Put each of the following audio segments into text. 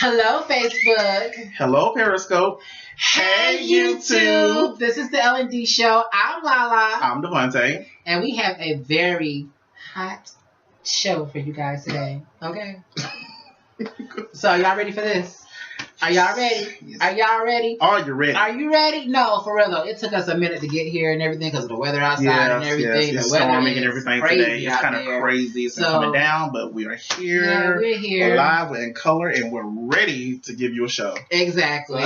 Hello, Facebook. Hello, Periscope. Hey, YouTube. This is the L&D Show. I'm Lala. I'm Devontae. And we have a very hot show for you guys today. Okay? So, y'all ready for this? Are y'all ready? Yes. Are y'all ready? Are you ready? Are you ready? No, for real though. It took us a minute to get here and everything because of the weather outside and everything. Yes, the weather storming is and everything crazy today. It's kind of crazy. It's coming down, but we are here. Yeah, we're here. We're live, we're in color, and we're ready to give you a show. Exactly.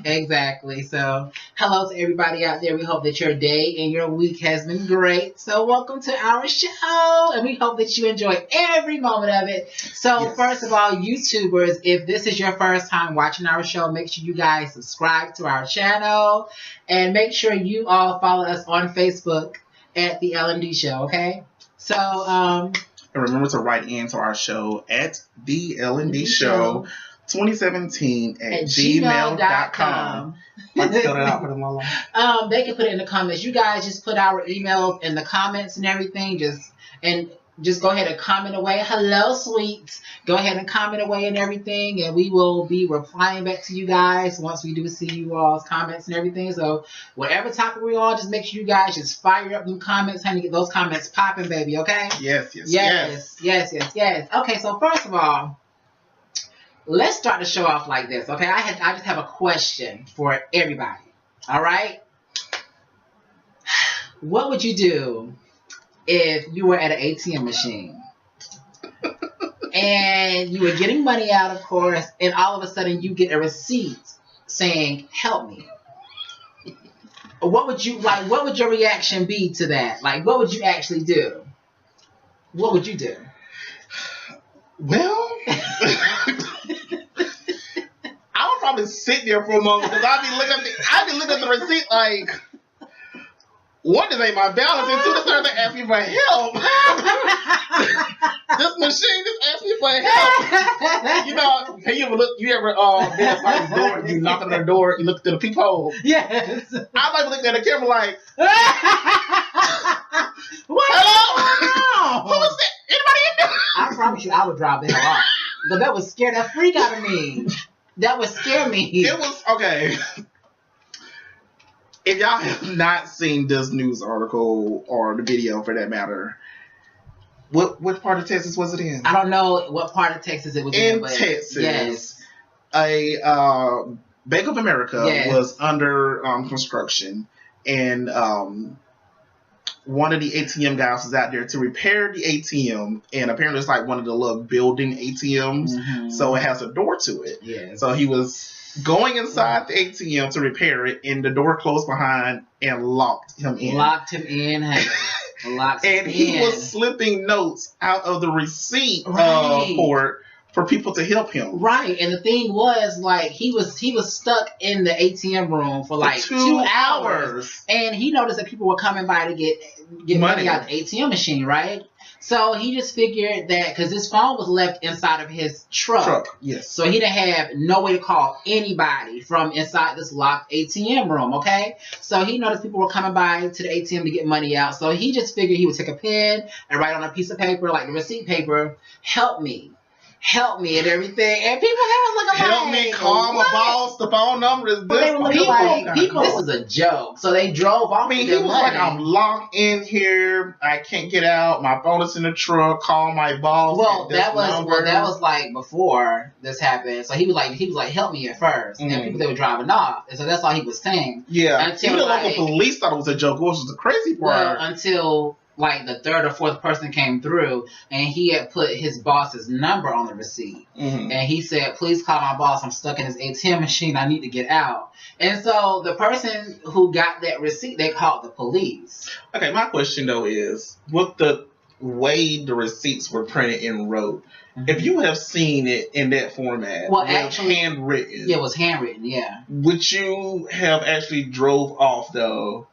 Exactly. So, hello to everybody out there. We hope that your day and your week has been great. So, welcome to our show, and we hope that you enjoy every moment of it. So, First of all, YouTubers, if this is your first time watching our show, make sure you guys subscribe to our channel, and make sure you all follow us on Facebook at the L&D Show. Okay. So, and remember to write into our show at the L&D Show 2017 at gmail.com. Let's fill it out for them, Lala. They can put it in the comments. You guys just put our emails in the comments and everything. Just go ahead and comment away. Hello, sweets. Go ahead and comment away and everything, and we will be replying back to you guys once we do see you all's comments and everything. So whatever topic we're on, just make sure you guys just fire up them comments, honey. Get those comments popping, baby. Okay? Yes. Okay, so first of all, let's start the show off like this. Okay, I just have a question for everybody. All right, what would you do if you were at an ATM machine and you were getting money out, of course, and all of a sudden you get a receipt saying, "Help me"? What would you like? What would your reaction be to that? Like, what would you actually do? What would you do? Well, I would probably sit there for a moment because I'd be looking at the receipt like, one, this ain't my balance, and two, this time they ask me for help. This machine just asked me for help. You know, hey, you ever been at somebody's door, you knock on their door, you look through the peephole? Yes. I might be looking at the camera like, what? Hello? Who is that? Anybody in there? I promise you, I would drive the hell off. But that would scare the freak out of me. That would scare me. It was, okay. If y'all have not seen this news article or the video for that matter, what part of Texas was it in? I don't know what part of Texas it was in. In Texas. Yes. A Bank of America was under construction, and one of the ATM guys was out there to repair the ATM, and apparently it's like one of the little building ATMs, so it has a door to it. Yeah. So he was going inside the ATM to repair it, and the door closed behind and locked him in. And he was slipping notes out of the receipt for people to help him. Right, and the thing was, like, he was stuck in the ATM room for like 2 hours, and he noticed that people were coming by to get money out of the ATM machine, right? So he just figured that because his phone was left inside of his truck. Yes. So he didn't have no way to call anybody from inside this locked ATM room, okay? So he noticed people were coming by to the ATM to get money out. So he just figured he would take a pen and write on a piece of paper, like the receipt paper, "Help me and everything," and people was looking help like, me, call my boss, the phone number is this. They were looking like, this is a joke. So they drove off. I mean, he was like, "I'm locked in here, I can't get out, my phone is in the truck, call my boss." That was like before this happened. So he was like, "Help me" at first, and people, they were driving off, and so that's all he was saying. Yeah, until even the local police thought it was a joke, which was the crazy part. Until like the third or fourth person came through, and he had put his boss's number on the receipt, and he said, "Please call my boss. I'm stuck in this ATM machine. I need to get out." And so the person who got that receipt, they called the police. Okay, my question though is, with the way the receipts were printed and wrote, if you have seen it in that format, actually handwritten, it was handwritten, yeah. Would you have actually drove off though,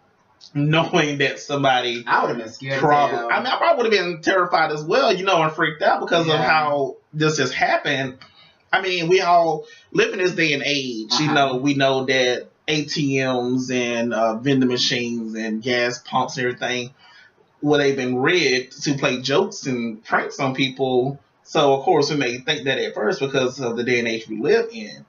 knowing that somebody? I would have been scared. I mean, I probably would have been terrified as well, and freaked out because of how this has happened. I mean, we all live in this day and age. We know that ATMs and vending machines and gas pumps and everything, they've been rigged to play jokes and pranks on people So of course we may think that at first because of the day and age we live in.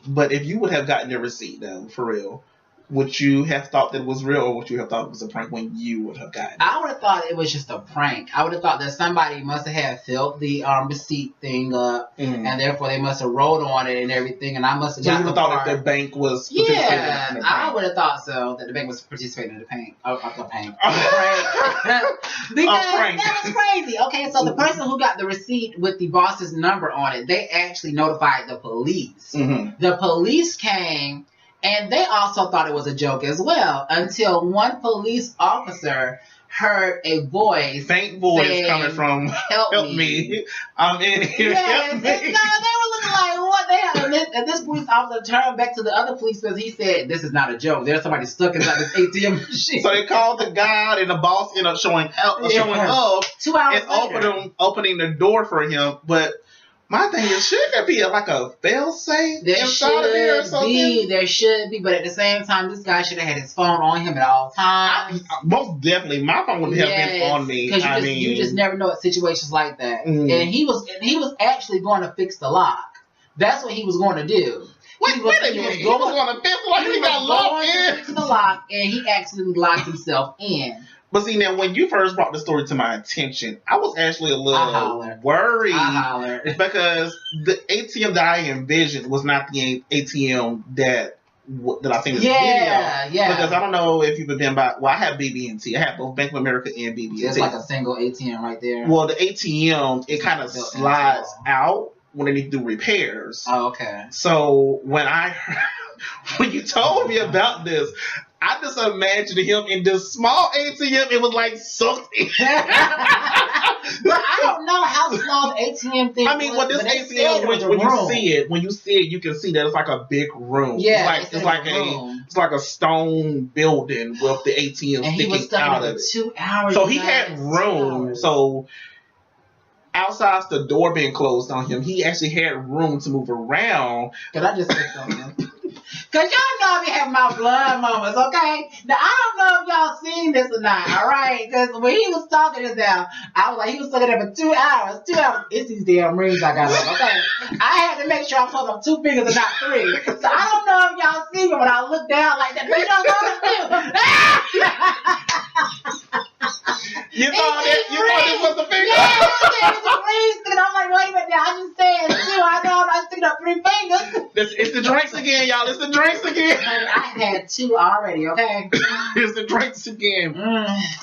But if you would have gotten the receipt though, for real, would you have thought that it was real, or would you have thought it was a prank when you would have gotten it? I would have thought it was just a prank. I would have thought that somebody must have filled the receipt thing up, and therefore they must have wrote on it and everything, and I must have. So you would have thought that the bank was participating in the prank. I would have thought so, that the bank was participating in the prank. Because that was crazy. Okay, so the person who got the receipt with the boss's number on it, they actually notified the police. The police came. And they also thought it was a joke as well, until one police officer heard a voice. Faint voice saying, coming from, help me. I'm in here. Yes, help me. No, they were looking like, what the hell? And this police officer turned back to the other police because he said, this is not a joke. There's somebody stuck inside this ATM machine. So they called the guy, and the boss ended up showing up. 2 hours later. And opening the door for him. But my thing is, should there be like a fail-safe inside of there or something? There should be, but at the same time, this guy should have had his phone on him at all times. Most definitely, my phone would have been on me. Because you just never know at situations like that. And he was actually going to fix the lock. That's what he was going to do. He was going to fix the lock. He got locked in. Fix the lock, and he accidentally locked himself in. But see, now, when you first brought the story to my attention, I was actually a little worried. Because the ATM that I envisioned was not the ATM that I think is video. Yeah. Because I don't know if you've been by, well, I have BB&T. I have both Bank of America and BB&T. It's like a single ATM right there. Well, the ATM, it kind of slides out when they need to do repairs. Oh, okay. So when you told me about this, I just imagined him in this small ATM. It was like something. But I don't know how small the ATM thing. I mean, well, this ATM, when you see it, you can see that it's like a big room. Yeah, it's like a stone building with the ATM and sticking out of it. 2 hours. So he had room. So outside the door being closed on him, he actually had room to move around. Could I just say something? Because y'all know I be having my blood moments, okay? Now, I don't know if y'all seen this or not, all right? Because when he was talking this down, I was like, he was talking there for 2 hours. 2 hours. It's these damn rings I got on, okay? I had to make sure I'm talking 2 fingers and not 3. So I don't know if y'all see me when I look down like that. But you don't know You thought this was a finger? Yeah, it's a ring sticking. I'm like, wait a minute, I just said 2. I know I'm not sticking up 3 fingers. It's the drinks again, y'all. It's the drinks again. I had 2 already, okay? It's the drinks again.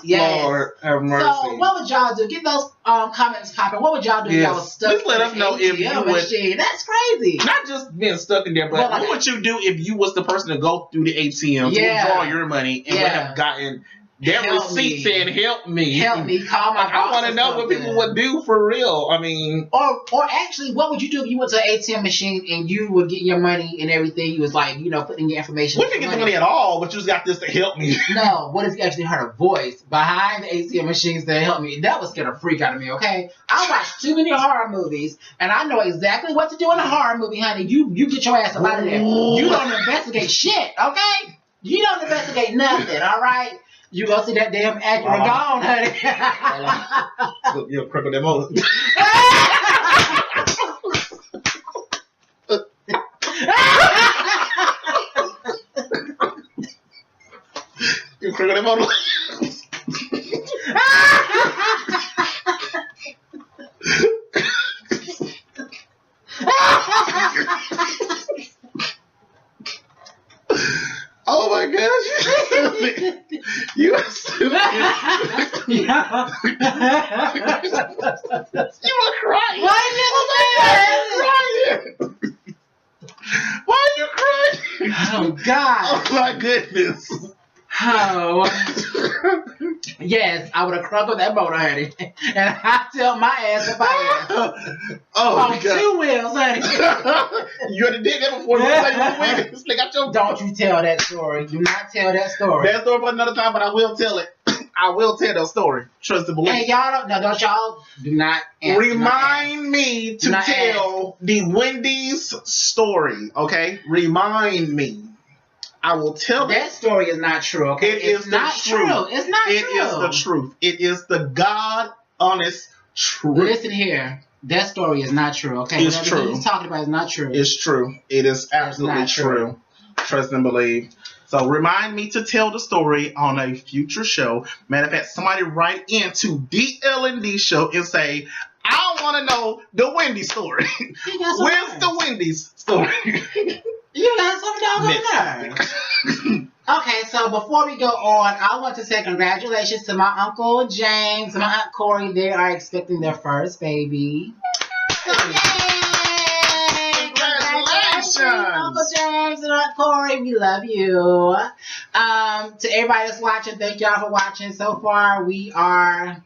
Yes. Lord have mercy. So, what would y'all do? Get those comments popping. What would y'all do if y'all was stuck Just let us know if you would. That's crazy. Not just being stuck in there, but what would you do if you was the person to go through the ATM to withdraw your money and would have gotten that receipt saying, help me. Help me. Call my boss. I want to know what people would do for real. I mean. Or actually, what would you do if you went to an ATM machine and you would get your money and everything? You was like, putting your information. We didn't get the money at all, but you just got this to help me. No. What if you actually heard a voice behind the ATM machines that help me? That was scared a freak out of me, okay? I watched too many horror movies, and I know exactly what to do in a horror movie, honey. You get your ass up out of there. You don't investigate shit, okay? You don't investigate nothing, all right? You go see that damn Acura gone, honey. You'll cripple them over. You cripple them over. Oh my gosh. You are stupid. You are crying. Why are you crying? Why are you crying? Oh God. Oh my goodness. Oh. Yes, I would have crunk that motor, honey. And I tell my ass about it. Oh my God. 2 wheels, honey. You already did that before. Don't you tell that story. Do not tell that story. That story for another time, but I will tell it. I will tell that story. Trust and believe. And y'all do not remind me to tell the Wendy's story, okay? Remind me. I will tell that story is not true, okay? It's not true. It's not true. It is the truth. It is the God honest truth. Listen here. That story is not true, okay? It's Whatever true. he's talking about is not true. It's true. It is absolutely true. Trust and believe. So remind me to tell the story on a future show. Matter of fact, somebody write into the L&D Show and say, I want to know the Wendy story. Where's the Wendy's story? You got some doggone nerve. Okay, so before we go on, I want to say congratulations to my Uncle James and my Aunt Corey. They are expecting their first baby. So, yay! Congratulations, Uncle James and Aunt Corey. We love you. To everybody that's watching, thank y'all for watching. So far, we are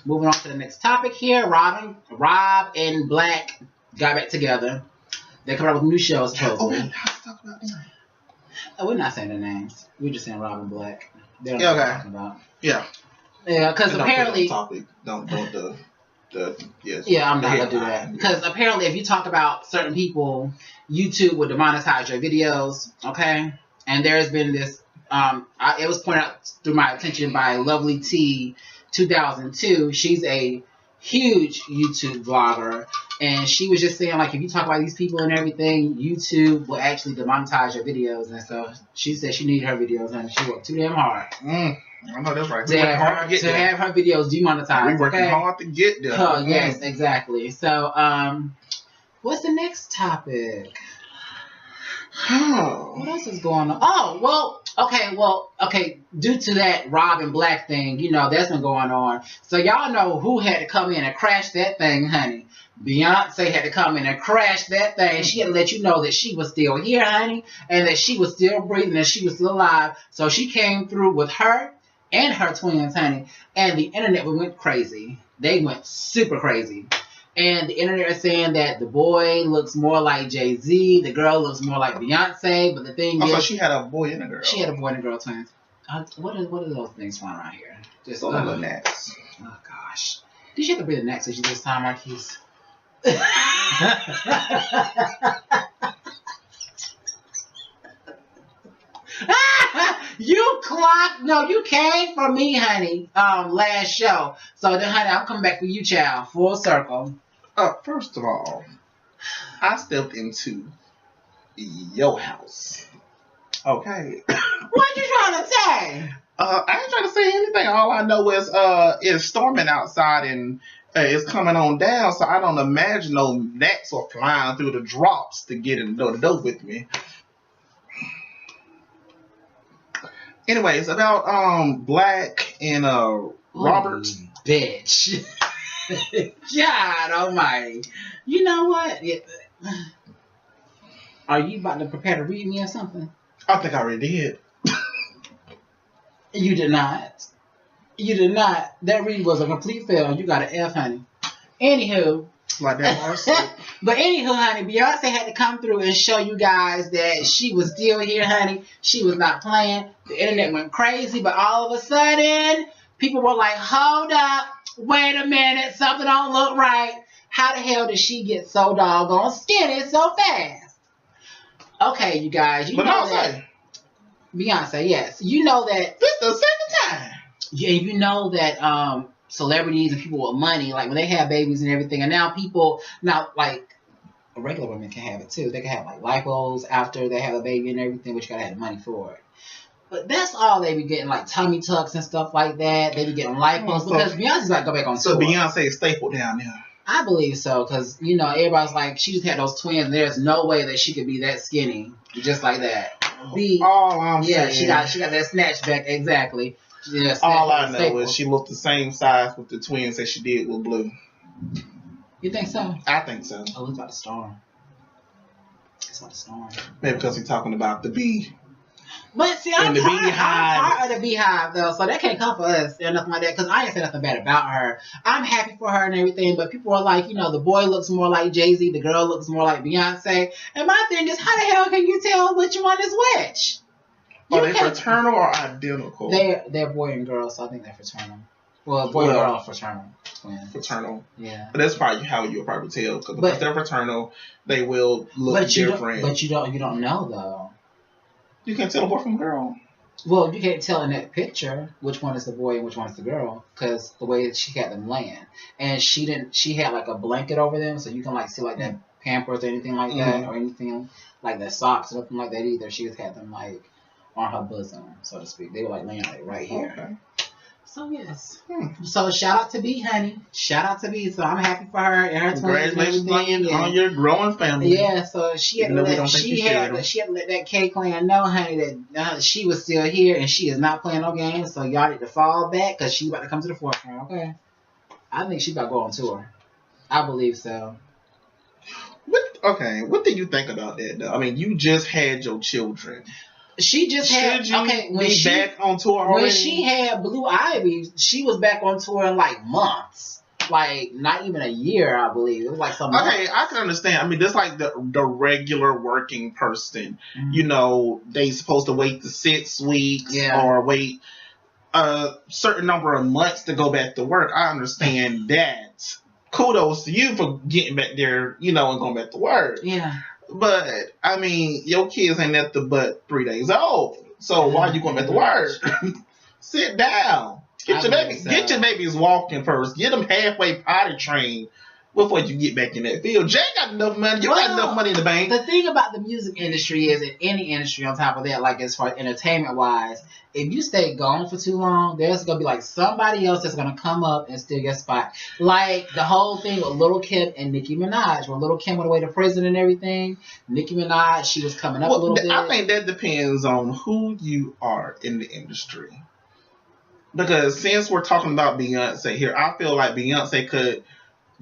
moving on to the next topic here. Rob and Black got back together. They're coming out with new shows, supposedly. We're not saying their names. We're just saying Rob and Black. They don't know what we're talking about. Yeah. Yeah, because apparently... Don't yes. Yeah, I'm not going to do that. Because apparently if you talk about certain people, YouTube will demonetize your videos, okay? And there's been this... it was pointed out through my attention by Lovely T 2002. She's a huge YouTube vlogger, and she was just saying, like, if you talk about these people and everything, YouTube will actually demonetize your videos and stuff. She said she needed her videos, and she worked too damn hard. I know that's right. To have her videos demonetized. We're working hard to get there. Oh, yes, exactly. So, what's the next topic? What else is going on? Oh, okay. Due to that Rob and Black thing, you know, that's been going on. So y'all know who had to come in and crash that thing, honey. Beyonce had to come in and crash that thing. She had to let you know that she was still here, honey, and that she was still breathing and she was still alive. So she came through with her and her twins, honey, and the internet went crazy. They went super crazy. And the internet is saying that the boy looks more like Jay-Z, the girl looks more like Beyonce, but the thing is... so she had a boy and a girl. She had a boy and a girl twins. What are those things flying around here? Just little gnats. Oh, gosh. Did you have to breathe the gnats as you this time, Marquise? You came for me, honey, last show. So then, honey, I'm coming back for you, child. Full circle. First of all, I stepped into your house. Okay. What you trying to say? I ain't trying to say anything. All I know is it's storming outside and it's coming on down, so I don't imagine no gnats are flying through the drops to get in the door with me. Anyways, about Black and Robert. Bitch. God almighty. You know what? Are you about to prepare to read me or something? I think I already did. You did not. You did not. That read was a complete fail. You got an F, honey. Anywho. Like that. But anywho, honey, Beyonce had to come through and show you guys that she was still here, honey. She was not playing. The internet went crazy, but all of a sudden, people were like, hold up. Wait a minute. Something don't look right. How the hell did she get so doggone skinny so fast? Okay, you guys. You know that. Beyonce, yes. You know that. This the second time. Yeah, you know that celebrities and people with money, like when they have babies and everything, and now like a regular woman can have it too. They can have like lipos after they have a baby and everything, but you gotta have the money for it. But that's all they be getting, like tummy tucks and stuff like that. They be getting lipos because Beyonce's like go back on tour. So Beyonce is staple down there. I believe so, because you know everybody's like she just had those twins. And there's no way that she could be that skinny just like that. Saying. she got that snatch back exactly. Yeah, all I know is she looked the same size with the twins that she did with Blue. You think so? I think so. Oh, it's about to storm. It's about to storm. Maybe because he's talking about the bee. But see, I'm part of the beehive though, so that can't come for us or nothing like that. Because I ain't said nothing bad about her. I'm happy for her and everything, but people are like, you know, the boy looks more like Jay-Z, the girl looks more like Beyonce. And my thing is, how the hell can you tell which one is which? Are they fraternal or identical? They're boy and girl, so I think they're fraternal. Well, boy and girl fraternal. Twins. Fraternal. Yeah. But that's probably how you'll probably tell. Because they're fraternal, they will look different. But you don't know though. You can't tell a boy from a girl. Well, you can't tell in that picture which one is the boy and which one is the girl because the way that she had them laying, and she didn't. She had like a blanket over them, so you can like see like that Pampers or anything like that, or anything like that socks or nothing like that either. She just had them like on her bosom, so to speak. They were like laying like right here. Okay. So yes. So shout out to B, honey. Shout out to B. So I'm happy for her and her twins. Congratulations on your growing family. Yeah. So she had to let that K clan know, honey, that she was still here and she is not playing no games. So y'all need to fall back because she about to come to the forefront. Okay. I think she about to go on tour. I believe so. What do you think about that though? I mean, you just had your children. She just had back on tour already? When she had Blue Ivy, she was back on tour in like months, like not even a year, I believe. It was like some. Okay, I can understand. I mean, that's like the regular working person. Mm-hmm. You know, they supposed to wait the 6 weeks or wait a certain number of months to go back to work. I understand that. Kudos to you for getting back there, you know, and going back to work. Yeah. But, I mean, your kids ain't nothing but 3 days old. So why are you going back to work? Sit down. Get your babies walking first. Get them halfway potty trained before you get back in that field. Jay got enough money. You got enough money in the bank. The thing about the music industry is, in any industry on top of that, like as far as entertainment-wise, if you stay gone for too long, there's going to be like somebody else that's going to come up and steal your spot. Like the whole thing with Lil' Kim and Nicki Minaj. When Lil' Kim went away to prison and everything, Nicki Minaj, she was coming up a little bit. I think that depends on who you are in the industry. Because since we're talking about Beyonce here, I feel like Beyonce could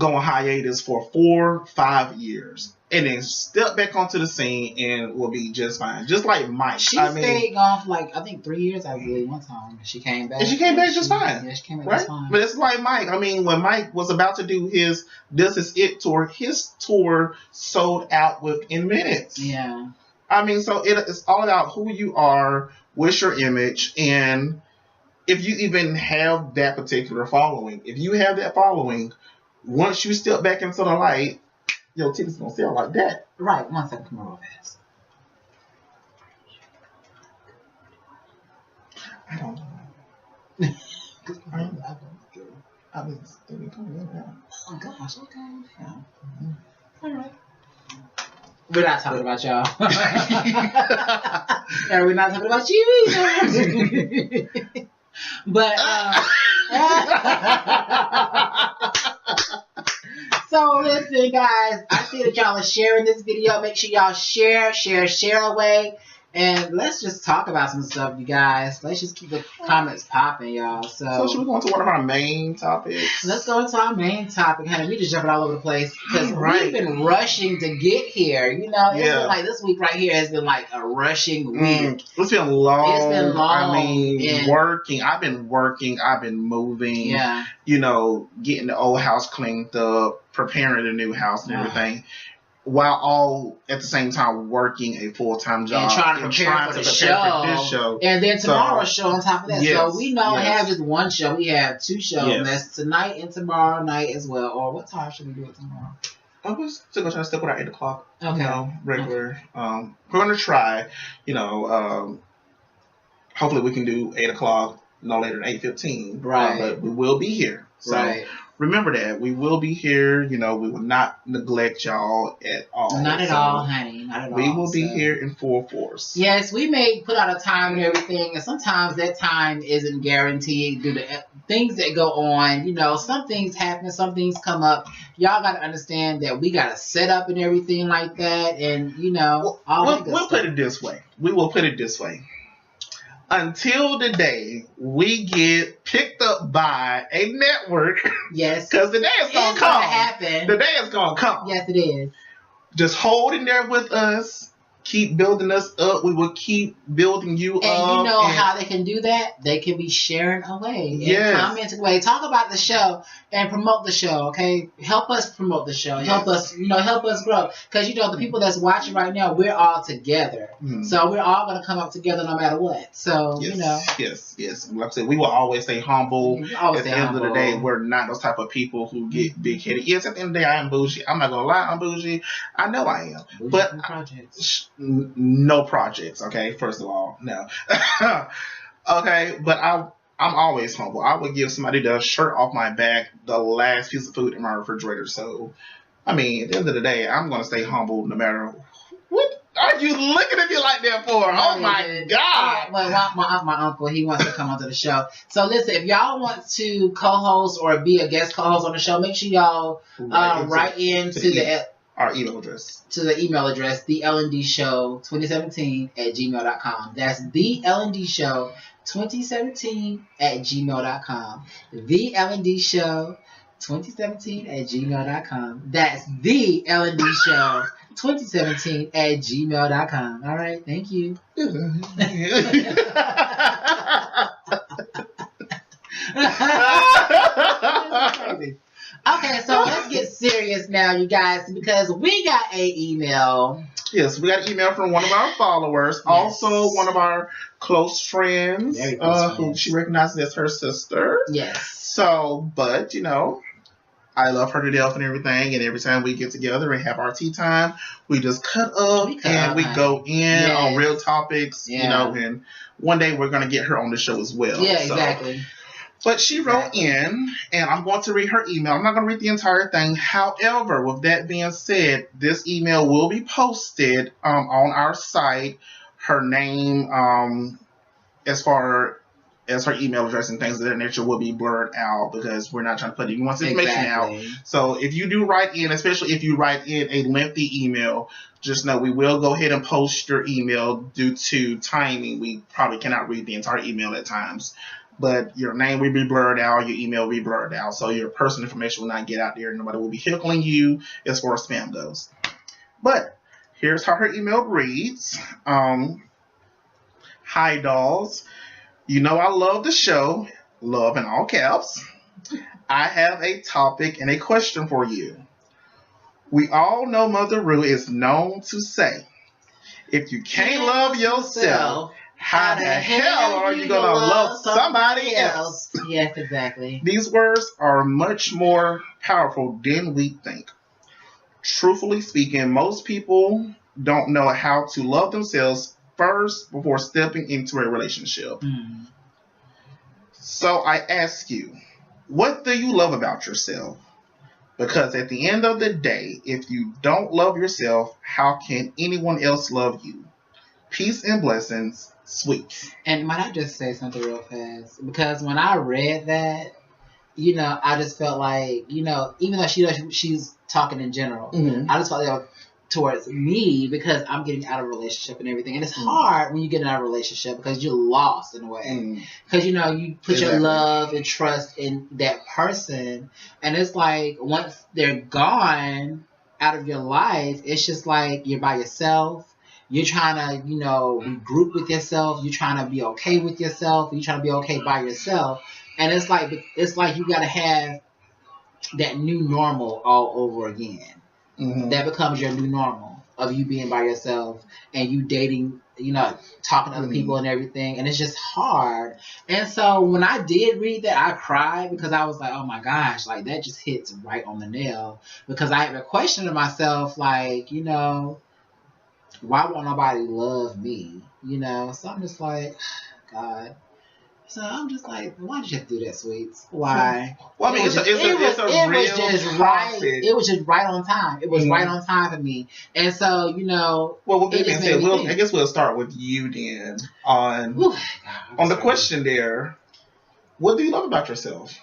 go on hiatus for 4-5 years and then step back onto the scene and will be just fine. Just like Mike. She stayed gone for like, I think 3 years, I believe, one time. She came back. And she came back just fine. Yeah, she came back just fine. But it's like Mike. I mean, when Mike was about to do his This Is It tour, his tour sold out within minutes. Yeah. I mean, so it's all about who you are, what's your image, and if you even have that particular following. If you have that following, once you step back into the light, your ticket's gonna sell like that. Right. 1 second, come on real fast. I don't know. I've been thinking coming in now. Oh gosh, okay. Yeah. All right. We're not talking about y'all. And we're not talking about you either. But so listen, guys. I see that y'all are sharing this video. Make sure y'all share away. And let's just talk about some stuff, you guys. Let's just keep the comments popping, y'all. So should we go into one of our main topics? Let's go into our main topic, honey. We just jumping all over the place because we've been rushing to get here. You know, it's been like this week right here has been like a rushing week. It's been long. It's been long. I mean, working. I've been working. I've been moving. Yeah. You know, getting the old house cleaned up, preparing the new house and everything. While all at the same time working a full-time job and trying to prepare for this show, and then tomorrow's show on top of that. So we don't have just one show; we have 2 shows. And that's tonight and tomorrow night as well. Or what time should we do it tomorrow? I was still gonna try to stick with our 8 o'clock. Okay, you know, regular. We're gonna try. You know, hopefully we can do 8 o'clock, no later than 8:15. Right, but we will be here. So remember that. We will be here. You know, we will not neglect y'all at all. Not at all, honey. Not at all. We will be here in full force. Yes, we may put out a time and everything, and sometimes that time isn't guaranteed due to things that go on. You know, some things happen, some things come up. Y'all got to understand that we got to set up and everything like that, and, you know, we'll put it this way. We will put it this way. Until the day we get picked up by a network. Yes. Because the day is going to come. Happen. The day is going to come. Yes, it is. Just hold in there with us. Keep building us up. We will keep building you up. And you know how they can do that? They can be sharing away and commenting away. Talk about the show and promote the show, okay? Help us promote the show. Help us, help us grow. Because, the people that's watching right now, we're all together. So we're all going to come up together no matter what. So, Yes. Like I said, we will always stay humble. At the end of the day, we're not those type of people who get big-headed. Yes, at the end of the day, I am bougie. I'm not going to lie, I'm bougie. I know I am. Bougie but no projects. Okay, first of all, no. Okay, but I'm always humble. I would give somebody the shirt off my back, the last piece of food in my refrigerator. So, I mean, at the end of the day, I'm gonna stay humble no matter what. Are you looking at me like that for? Oh my God! Well, my uncle, he wants to come onto the show. So listen, if y'all want to co-host or be a guest co-host on the show, make sure y'all write into our email address. To the email address, the L&D Show 2017 at gmail.com. That's the L&D Show 2017 at gmail.com. The L&D Show 2017 at gmail.com. That's the L&D Show 2017 at gmail.com. All right, thank you. Okay, so let's get serious now, you guys, because we got an email. Yes, we got an email from one of our followers, yes. Also one of our close friends, who she recognizes as her sister. Yes. So, but, you know, I love her to death and everything, and every time we get together and have our tea time, we just cut up and we go in on real topics, you know, and one day we're going to get her on the show as well. Yeah, exactly. But she wrote in, and I'm going to read her email. I'm not going to read the entire thing. However, with that being said, this email will be posted on our site. Her name, as far as her email address and things of that nature, will be blurred out because we're not trying to put anyone's information out. So if you do write in, especially if you write in a lengthy email, just know we will go ahead and post your email due to timing. We probably cannot read the entire email at times. But your name will be blurred out, your email will be blurred out, so your personal information will not get out there. Nobody will be heckling you as far as spam goes. But here's how her email reads. Hi, dolls. You know I love the show. Love in all caps. I have a topic and a question for you. We all know Mother Rue is known to say, if you can't love yourself, how the hell are you going to love somebody else? Yes, exactly. These words are much more powerful than we think. Truthfully speaking, most people don't know how to love themselves first before stepping into a relationship. Mm. So I ask you, what do you love about yourself? Because at the end of the day, if you don't love yourself, how can anyone else love you? Peace and blessings. Sweet. And might I just say something real fast? Because when I read that, you know, I just felt like, you know, even though she's talking in general, I just felt like towards me because I'm getting out of a relationship and everything. And it's hard when you get out of a relationship because you're lost in a way. Because, you know, you put your love and trust in that person. And it's like once they're gone out of your life, it's just like you're by yourself. You're trying to, you know, regroup with yourself. You're trying to be okay with yourself. You're trying to be okay by yourself. And it's like you got to have that new normal all over again. That becomes your new normal of you being by yourself and you dating, you know, talking to other people and everything. And it's just hard. And so when I did read that, I cried because I was like, oh my gosh, like that just hits right on the nail. Because I had a question to myself, like, you know, why won't nobody love me? You know, so I'm just like, God. So I'm just like, why did you have to do that, Sweets? Why? Well, I mean, it was just right on time. It was right on time for me. And so, you know, well, with that being said, I guess we'll start with you then on the question there. What do you love about yourself?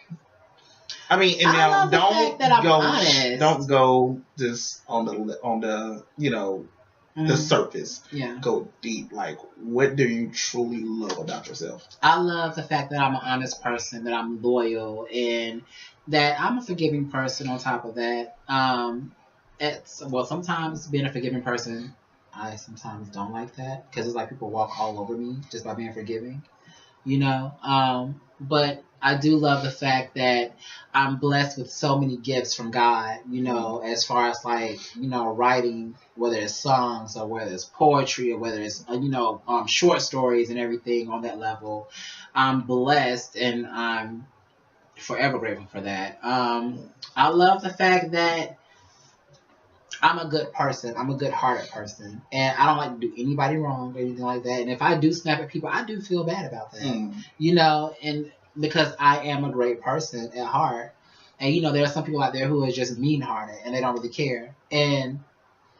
I mean, and now don't go just on the you know, the surface. Yeah. Go deep. Like, what do you truly love about yourself? I love the fact that I'm an honest person, that I'm loyal, and that I'm a forgiving person on top of that. Sometimes being a forgiving person, I sometimes don't like that because it's like people walk all over me just by being forgiving, you know? But I do love the fact that I'm blessed with so many gifts from God, you know, as far as like, you know, writing, whether it's songs or whether it's poetry or whether it's, you know, short stories and everything on that level. I'm blessed and I'm forever grateful for that. I love the fact that I'm a good person. I'm a good-hearted person, and I don't like to do anybody wrong or anything like that. And if I do snap at people, I do feel bad about that, you know. And because I am a great person at heart, and you know, there are some people out there who are just mean-hearted and they don't really care. And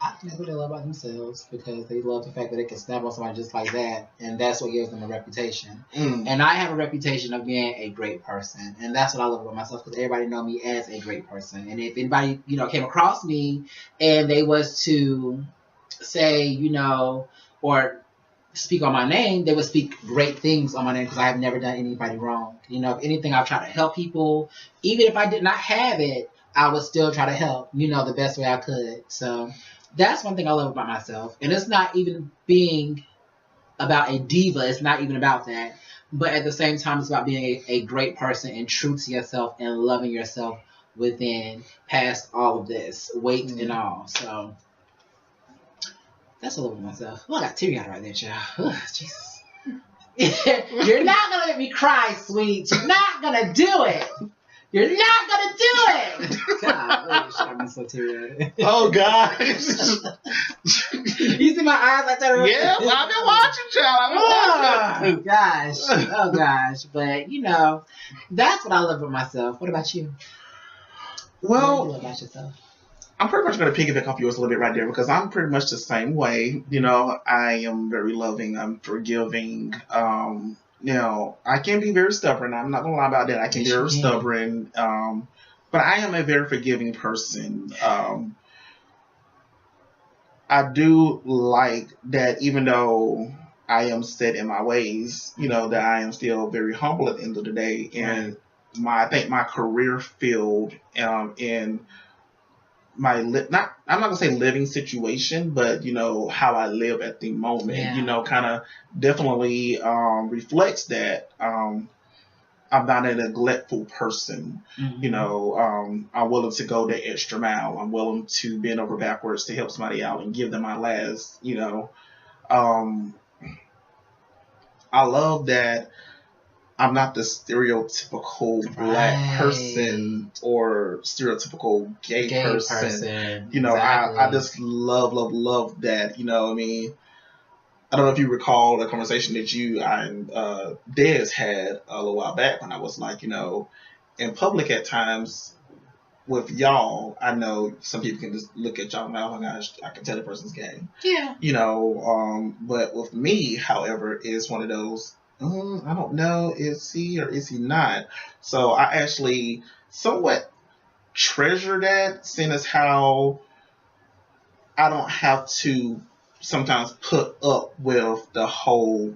I think that's what they love about themselves because they love the fact that they can snap on somebody just like that, and that's what gives them a reputation. And I have a reputation of being a great person, and that's what I love about myself because everybody know me as a great person. And if anybody, you know, came across me and they was to say, you know, or speak on my name, they would speak great things on my name because I have never done anybody wrong. You know, if anything, I've tried to help people. Even if I did not have it, I would still try to help, you know, the best way I could. So that's one thing I love about myself. And it's not even being about a diva. It's not even about that. But at the same time, it's about being a great person and true to yourself and loving yourself within past all of this, weight and all. So that's what I love about myself. Oh, I got teary eyed right there, child. Oh, Jesus. You're not going to let me cry, sweet. You're not going to do it. You're not gonna do it! God, I'm so teary-eyed. Oh, God. You see my eyes like that? Yeah, well, I've been watching, child. Oh, gosh. Oh, gosh. But, you know, that's what I love about myself. What about you? Well, what do you love about yourself? I'm pretty much going to piggyback off yours a little bit right there because I'm pretty much the same way. You know, I am very loving. I'm forgiving. You know, I can be very stubborn. I'm not going to lie about that. I can be very stubborn. But I am a very forgiving person. I do like that even though I am set in my ways, you know, that I am still very humble at the end of the day. And I think my career field in my I'm not gonna say living situation, but you know how I live at the moment, you know, kind of definitely reflects that I'm not a neglectful person. You know, I'm willing to go the extra mile. I'm willing to bend over backwards to help somebody out and give them my last. You know, I love that I'm not the stereotypical black person or stereotypical gay person. You know, I just love that. You know, I mean, I don't know if you recall a conversation that you and Dez had a little while back when I was like, you know, in public at times with y'all, I know some people can just look at y'all and oh my gosh, I can tell the person's gay. Yeah. You know, but with me, however, is one of those, I don't know, is he or is he not? So I actually somewhat treasure that, seeing as how I don't have to sometimes put up with the whole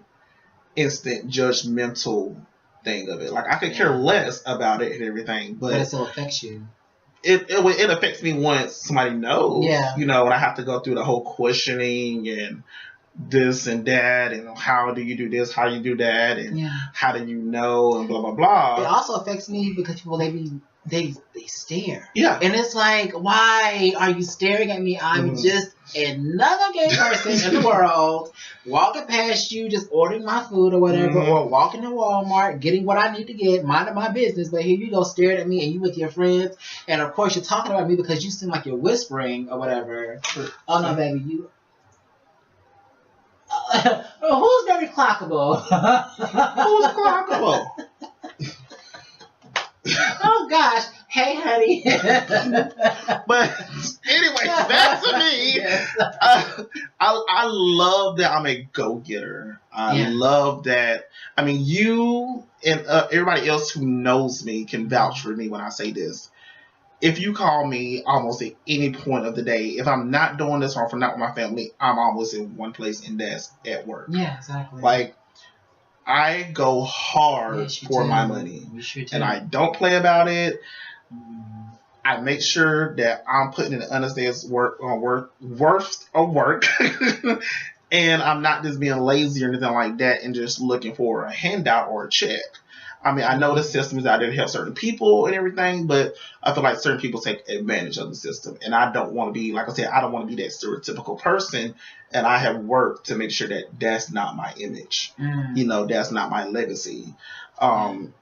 instant judgmental thing of it. Like I could care less about it and everything, but it still affects you. It affects me once somebody knows, you know, and I have to go through the whole questioning and this and that, and how do you do this, how you do that, and how do you know, and blah blah blah. It also affects me because people they stare. Yeah. And it's like, why are you staring at me? I'm just another gay person in the world, walking past you, just ordering my food or whatever, or walking to Walmart, getting what I need to get, minding my business. But here you go staring at me and you with your friends. And of course you're talking about me because you seem like you're whispering or whatever. Oh no, baby, you... who's very clockable? Who's clockable? Oh gosh, hey honey. But anyway, back to me. I love that I'm a go-getter. I love that. I mean, you and everybody else who knows me can vouch for me when I say this. If you call me almost at any point of the day, if I'm not doing this or if I'm not with my family, I'm almost in one place, and that's at work. Yeah, exactly. Like, I go hard for my money, and I don't play about it. I make sure that I'm putting in the honest day's worth of work, and I'm not just being lazy or anything like that, and just looking for a handout or a check. I mean, I know the system is out there to help certain people and everything, but I feel like certain people take advantage of the system. And I don't want to be, like I said, I don't want to be that stereotypical person. And I have worked to make sure that that's not my image. You know, that's not my legacy. And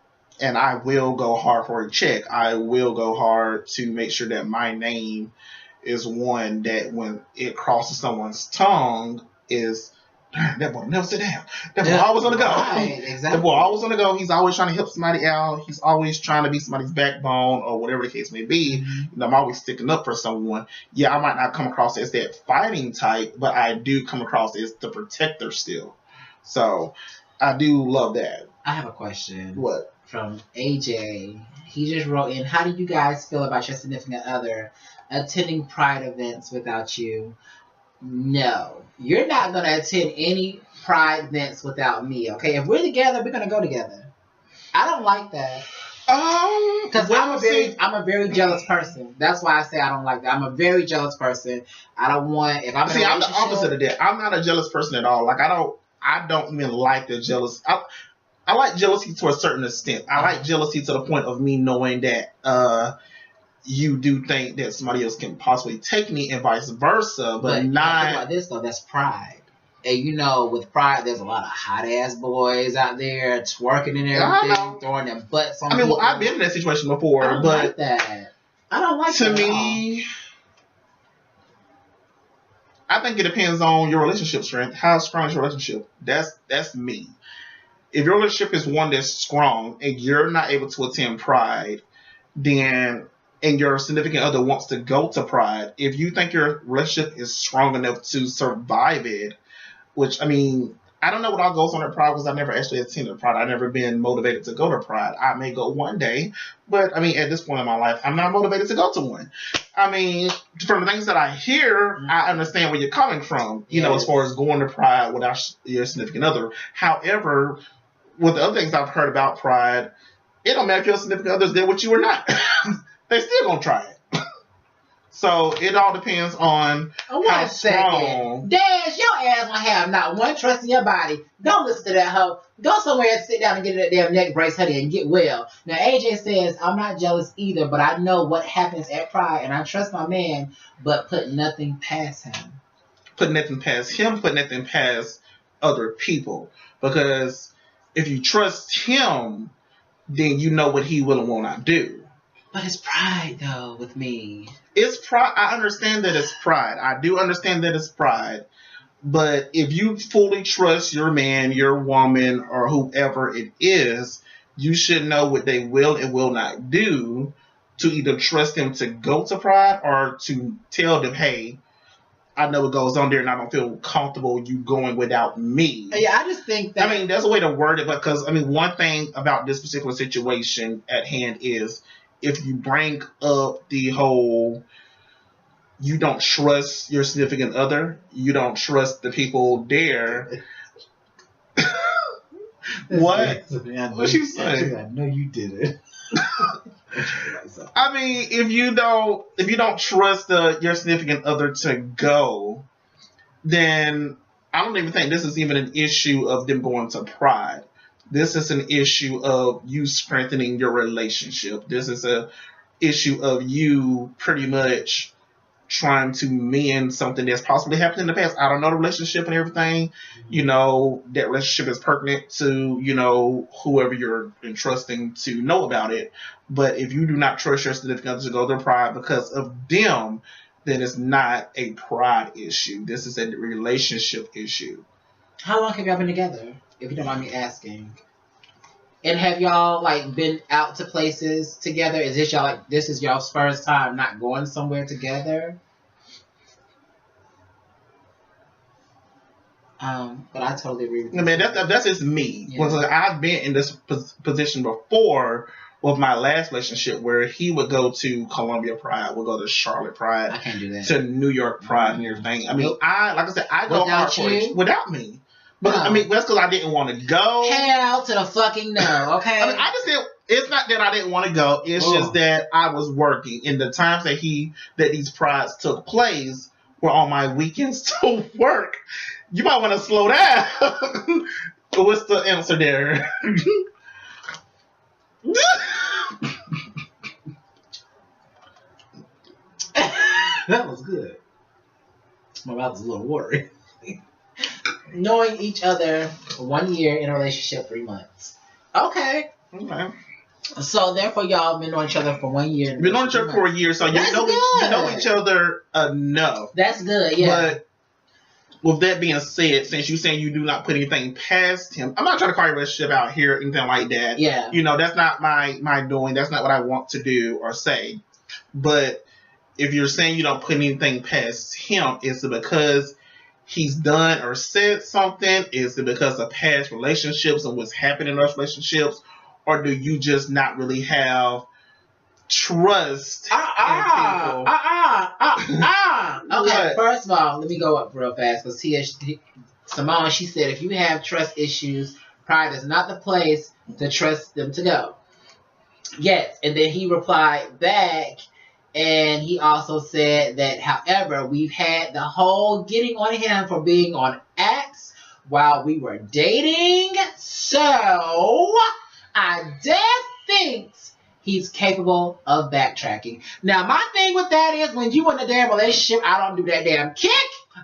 I will go hard for a check. I will go hard to make sure that my name is one that when it crosses someone's tongue is, that boy never sit down. That boy always on the go. Right, exactly. That boy always on the go. He's always trying to help somebody out. He's always trying to be somebody's backbone or whatever the case may be. Mm-hmm. You know, I'm always sticking up for someone. Yeah, I might not come across as that fighting type, but I do come across as the protector still. So I do love that. I have a question. What? From AJ. He just wrote in, how do you guys feel about your significant other attending Pride events without you? No. You're not going to attend any Pride events without me, okay? If we're together, we're going to go together. I don't like that. Because I'm a very jealous person. That's why I say I don't like that. I'm a very jealous person. I don't want, if I'm in a relationship. I'm the opposite of that. I'm not a jealous person at all. Like, I don't even like the jealous. I like jealousy to a certain extent. I like jealousy to the point of me knowing that you do think that somebody else can possibly take me and vice versa, but not. Think about this though, that's pride. And you know, with pride, there's a lot of hot ass boys out there twerking and everything, throwing their butts on. Well, I've been in that situation before, I don't like that. I don't like that. To me, I think it depends on your relationship strength. How strong is your relationship? That's me. If your relationship is one that's strong and you're not able to attend Pride, then and your significant other wants to go to Pride, if you think your relationship is strong enough to survive it, which, I mean, I don't know what all goes on at Pride because I've never actually attended Pride. I've never been motivated to go to Pride. I may go one day, but, I mean, at this point in my life, I'm not motivated to go to one. I mean, from the things that I hear, I understand where you're coming from, you know, as far as going to Pride without your significant other. However, with the other things I've heard about Pride, it don't matter if your significant other's there with you or not. They still gonna try it. So it all depends on how strong. Dash, your ass might have not one trust in your body. Don't listen to that hoe. Go somewhere and sit down and get that damn neck brace, honey, and get well. Now AJ says, I'm not jealous either, but I know what happens at Pride, and I trust my man, but put nothing past him. Put nothing past him. Put nothing past other people, because if you trust him, then you know what he will and will not do. But it's Pride, though, with me. It's Pride. I understand that it's Pride. I do understand that it's Pride. But if you fully trust your man, your woman, or whoever it is, you should know what they will and will not do to either trust them to go to Pride or to tell them, hey, I know what goes on there and I don't feel comfortable you going without me. Yeah, I just think that... I mean, there's a way to word it, because, I mean, one thing about this particular situation at hand is if you bring up the whole, you don't trust your significant other, you don't trust the people there. What? What's she saying? I know you did it. I mean, if you don't trust your significant other to go, then I don't even think this is even an issue of them going to Pride. This is an issue of you strengthening your relationship. This is an issue of you pretty much trying to mend something that's possibly happened in the past. I don't know the relationship and everything. You know, that relationship is pertinent to, you know, whoever you're entrusting to know about it. But if you do not trust your significant other to go to Pride because of them, then it's not a Pride issue. This is a relationship issue. How long have y'all been together, if you don't mind me asking? And have y'all, like, been out to places together? Is this y'all, like, this is y'all's first time not going somewhere together? But I totally agree with you. I mean, that's just me. Yeah. I've been in this position before with my last relationship where he would go to Columbia Pride, would go to Charlotte Pride. I can't do that. To New York Pride and everything. I mean, Nope. I go hard for it without me. But No. I mean, that's because I didn't want to go. Hell to the fucking no, okay? I mean, I just didn't. It's not that I didn't want to go. It's just that I was working. In the times that these prides took place were on my weekends to work. You might want to slow down. What's the answer there? That was good. My mouth was a little worried. Knowing each other 1 year in a relationship, 3 months. Okay. So therefore, y'all been knowing each other for 1 year. Been knowing each other for a year, so you know each other enough. That's good, yeah. But with that being said, since you're saying you do not put anything past him, I'm not trying to call your relationship out here, anything like that. Yeah. You know, that's not my doing. That's not what I want to do or say. But if you're saying you don't put anything past him, is it because he's done or said something? Is it because of past relationships and what's happened in those relationships? Or do you just not really have trust in people? Okay, first of all, let me go up real fast because Simone, she said if you have trust issues, pride is not the place to trust them to go. Yes, and then he replied back, and he also said that, however, we've had the whole getting on him for being on apps while we were dating, so I dare think he's capable of backtracking. Now, my thing with that is when you in a damn relationship, I don't do that damn kick.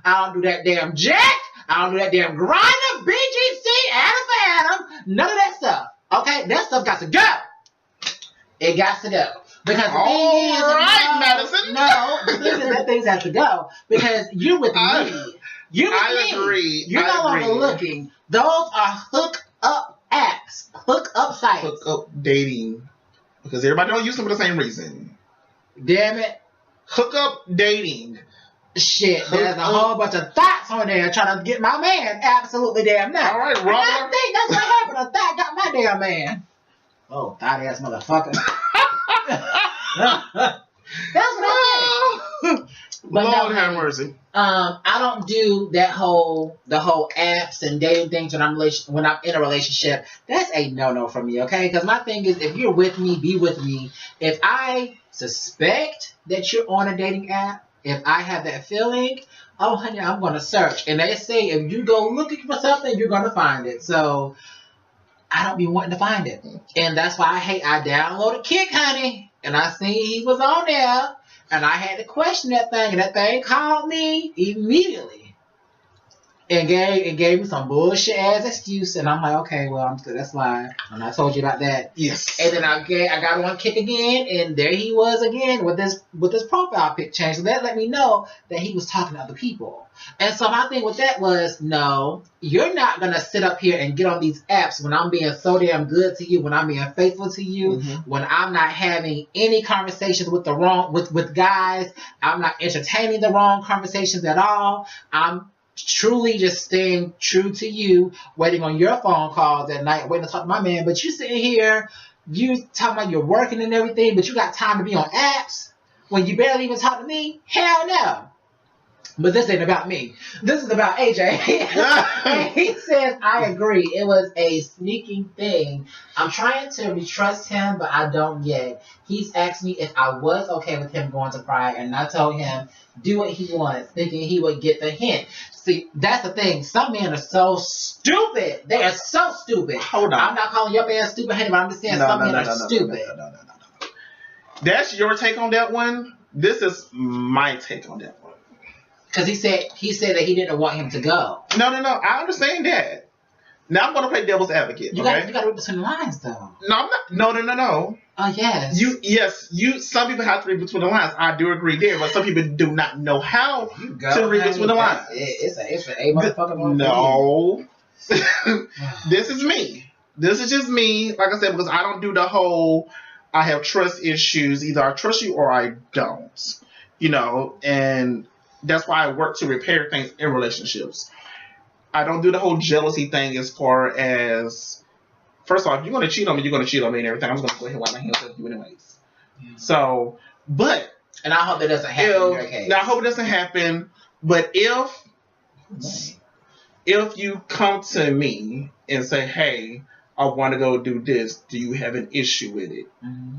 I don't do that damn jack. I don't do that damn grinder, BGC, Adam, none of that stuff. Okay? That stuff got to go. It got to go. Because the thing is, Madison. No, the thing is that things have to go. Because you're with me. You're with me. Agree. You're no longer looking. Those are hook up apps. Hook up sites. Hook up dating. Because everybody don't use them for the same reason. Damn it. Hook up dating. Shit, there's a whole bunch of thoughts on there trying to get my man absolutely damn nuts. All right, Robert. I think that's what happened. A thought got my damn man. Oh, thought ass motherfucker. That's what I think. Lord have mercy. I don't do the whole apps and dating things when I'm in a relationship. That's a no for me, okay? Because my thing is, if you're with me, be with me. If I suspect that you're on a dating app, if I have that feeling, oh honey, I'm gonna search. And they say if you go looking for something, you're gonna find it. So I don't be wanting to find it, and that's why I downloaded Kick, honey, and I seen he was on there. And I had to question that thing, and that thing called me immediately. And gave me some bullshit ass excuse, and I'm like, okay, well, I'm still, that's lying. And I told you about that. Yes. And then I got on Kick again, and there he was again with this profile pic change. So that let me know that he was talking to other people. And so my thing with that was, no, you're not gonna sit up here and get on these apps when I'm being so damn good to you, when I'm being faithful to you, when I'm not having any conversations with with guys, I'm not entertaining the wrong conversations at all. I'm truly just staying true to you, waiting on your phone calls at night, waiting to talk to my man. But you sitting here, you talking about you're working and everything, but you got time to be on apps when you barely even talk to me? Hell no. But this ain't about me. This is about AJ. And he says, I agree. It was a sneaking thing. I'm trying to trust him, but I don't yet. He's asked me if I was okay with him going to Pride, and I told him, do what he wants, thinking he would get the hint. See, that's the thing. Some men are so stupid. They are so stupid. Hold on. I'm not calling your man stupid, honey, but I'm just saying some men are stupid. No. That's your take on that one. This is my take on that one. Because he said that he didn't want him to go. No. I understand that. Now I'm going to play devil's advocate. You got to read between the lines, though. No, I'm not. No. Oh, yes. Some people have to read between the lines. I do agree there, but some people do not know how to read between the lines. It's a motherfucking one. No. This is me. This is just me. Like I said, because I don't do the whole, I have trust issues. Either I trust you or I don't. And that's why I work to repair things in relationships. I don't do the whole jealousy thing as far as, first off, if you're going to cheat on me, you're going to cheat on me and everything. I'm just going to go ahead and wipe my hands up you anyways. Yeah. So, but. And I hope that doesn't happen in your case. Now, I hope it doesn't happen. But if you come to me and say, hey, I want to go do this, do you have an issue with it? Mm-hmm.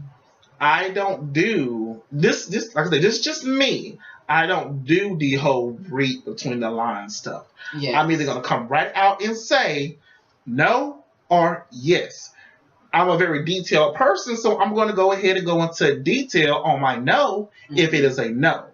I don't do this, like I said, this is just me. I don't do the whole read between the lines stuff. Yes. I'm either going to come right out and say no or yes. I'm a very detailed person, so I'm going to go ahead and go into detail on my no if it is a no.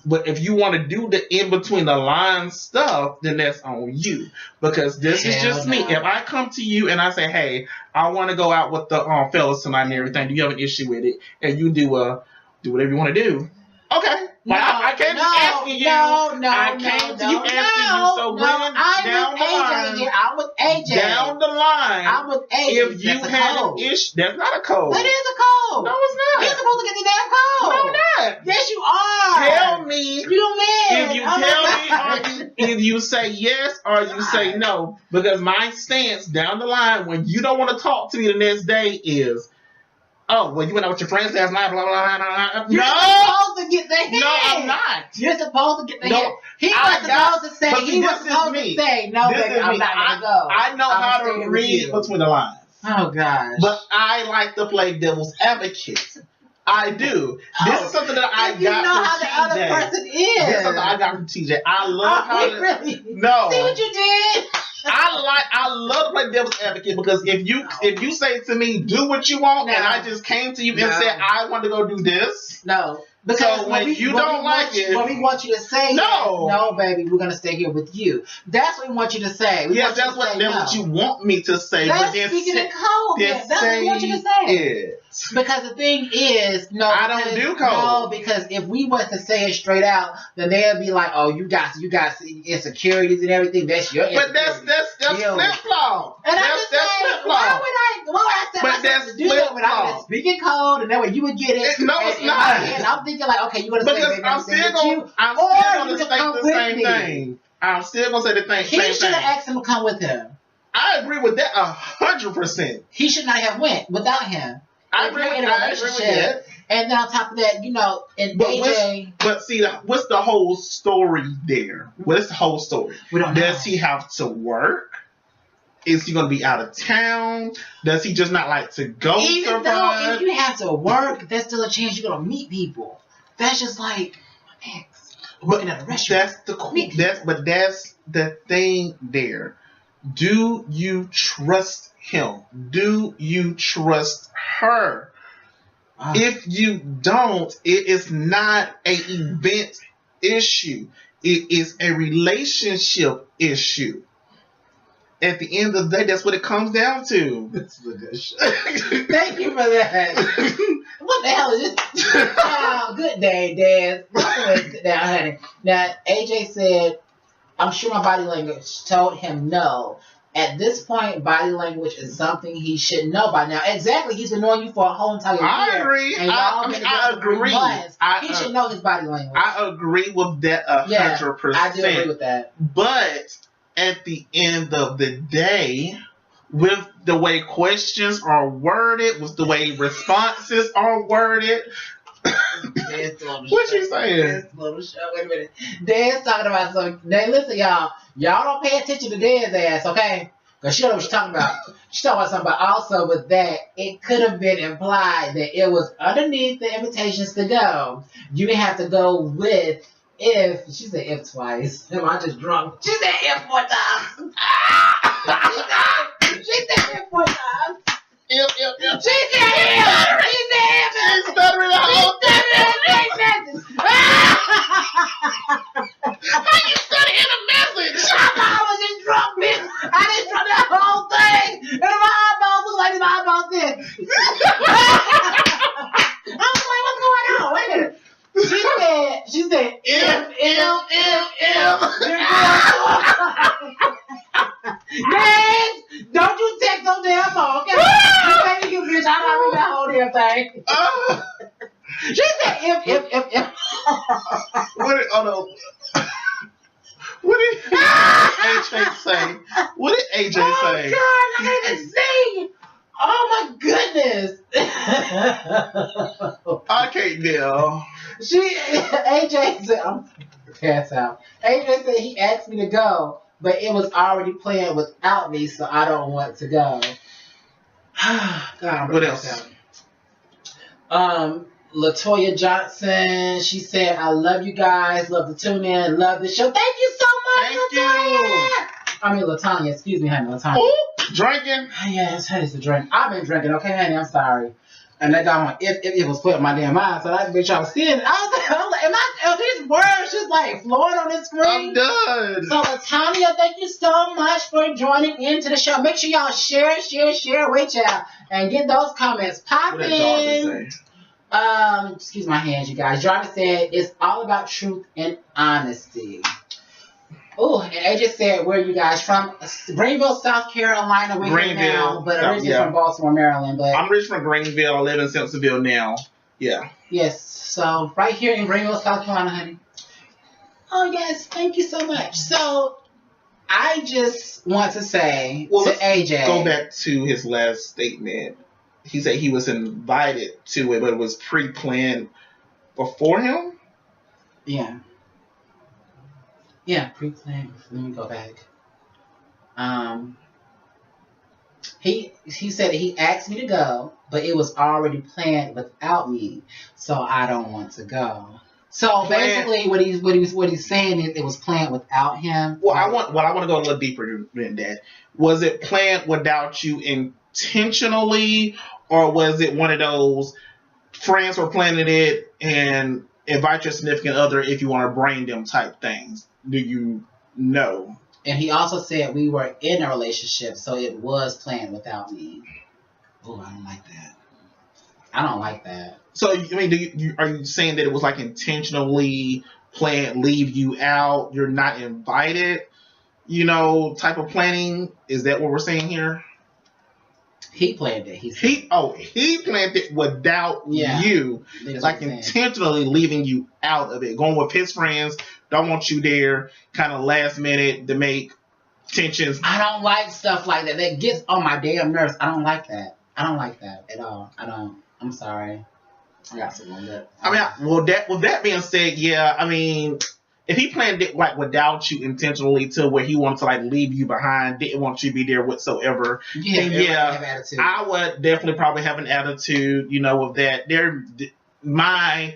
But if you want to do the in between the line stuff, then that's on you. Because this is just me. If I come to you and I say, hey, I want to go out with the fellas tonight and everything, do you have an issue with it? And you do whatever you want to do. Okay. No, I can't just asking you. I came to you asking you. So bring it down the line. Here. I'm with AJ. Down the line. I'm with AJ. If you had an issue, that's not a code. That is a code. No, it's not. You're supposed to get the damn code. No, not. Yes, you are. Tell me. You man. If you tell me, if you say yes or you say no, because my stance down the line when you don't want to talk to me the next day is, oh, well, you went out with your friends last night, blah, blah, blah, blah. You're supposed to get the hint. No, I'm not. You're supposed to get the hint. He was supposed to say, no, baby, I'm not going to go. I know how to read between the lines. Oh, gosh. But I like to play devil's advocate. I do. This is something that I got from TJ. You know how the other person is. This is something I got from TJ. I love how to... Really? No. See what you did? I love to play devil's advocate because if you say to me, do what you want, and I just came to you and said I want to go do this. No. Because so when you don't like it, what we want you to say, no, baby, we're gonna stay here with you. That's what we want you to say. That's what you want me to say. That's speaking in code. That's what we want you to say. Because the thing is, I don't do code. No, because if we was to say it straight out, then they'll be like, "Oh, you got insecurities and everything. That's your." But that's flip flop. And I'm just saying, why would I say myself to do that when I could speak in code and that way you would get it? No, it's not. And I'm thinking like, okay, you're gonna say, baby, I'm still gonna say the same thing. I'm still gonna say the same thing. He should have asked him to come with him. I agree with that 100%. He should not have went without him. I agree with that. And then on top of that, and AJ. But see, what's the whole story there? What's the whole story? We don't know. Does he have to work? Is he going to be out of town? Does he just not like to go? Even though if you have to work, there's still a chance you're going to meet people. That's just like my ex working at a restaurant. That's the thing there. Do you trust him? Do you trust her? If you don't, it is not an event issue. It is a relationship issue. At the end of the day, that's what it comes down to. This is a good show. Thank you for that. What the hell is this? Good day, Dad. Sit down, honey. Now, AJ said, I'm sure my body language told him no. At this point, body language is something he should know by now. Exactly. He's been knowing you for a whole entire year. I agree. And I agree. He should know his body language. I agree with that 100%. I do agree with that. But at the end of the day, with the way questions are worded, with the way responses are worded, what you saying? Little show. Wait a minute. Dad's talking about something. Now listen, y'all. Y'all don't pay attention to Dad's ass, okay? Because she don't know what she's talking about. She's talking about something. But also with that, it could have been implied that it was underneath the invitations to go. You didn't have to go with if. She said if twice. Am I just drunk? She said if 4 times. She said if 4 times. If. She said if. She's stuttering the whole thing. How you studying a message? I was just drunk, bitch. I didn't drunk that whole thing. And my eyeballs look like my eyeballs did. I was like, what's going on? Wait a minute. She said, if. Yes, don't you text no damn phone, okay? Thank you, bitch. I'm not reading that whole damn thing. She said, if. What did AJ say? What did AJ say? Oh, God, I didn't see. Oh, my goodness. I can't deal. AJ said, I'm pass out. AJ said he asked me to go, but it was already planned without me, so I don't want to go. God, what else? Latoya Johnson, she said, I love you guys, love to tune in, love the show. Thank you so much, Latoya. I mean, Latanya, excuse me, honey, Latanya. Ooh, drinking. Yes, honey, it's a drink. I've been drinking, okay, honey, I'm sorry. And that guy went, if it was put in my damn mind, so that bitch I was seeing it. I was like, are these words just like flowing on the screen? I'm done. So Latanya, thank you so much for joining into the show. Make sure y'all share, wait y'all, and get those comments popping. Excuse my hands, you guys. Jarvis said it's all about truth and honesty. Oh, and AJ said, where are you guys from? Greenville, South Carolina. We're here now, but originally from Baltimore, Maryland. But I'm originally from Greenville. I live in Simpsonville now. Yeah. Yes. So right here in Greenville, South Carolina, honey. Oh yes, thank you so much. So I just want to say to AJ, go back to his last statement. He said he was invited to it, but it was pre-planned before him. Yeah. Yeah, pre-planned. Let me go back. He said he asked me to go, but it was already planned without me, so I don't want to go. So basically, what he's saying is it was planned without him. Well, I want to go a little deeper than that. Was it planned without you intentionally, or was it one of those friends were planning it and invite your significant other if you want to bring them type things? Do you know? And he also said we were in a relationship, so it was planned without me. Oh, I don't like that. I don't like that. So, I mean, are you saying that it was like intentionally planned, leave you out, you're not invited, type of planning? Is that what we're saying here? He planned it. He planned it without you, like intentionally leaving you out of it, going with his friends. Don't want you there, kind of last minute to make tensions. I don't like stuff like that. That gets on my damn nerves. I don't like that. I don't like that at all. I don't. I'm sorry. I got some on that. I mean, with that being said, yeah, I mean, if he planned it like without you intentionally to where he wanted to like leave you behind, didn't want you to be there whatsoever, have attitude. I would definitely probably have an attitude, with that. My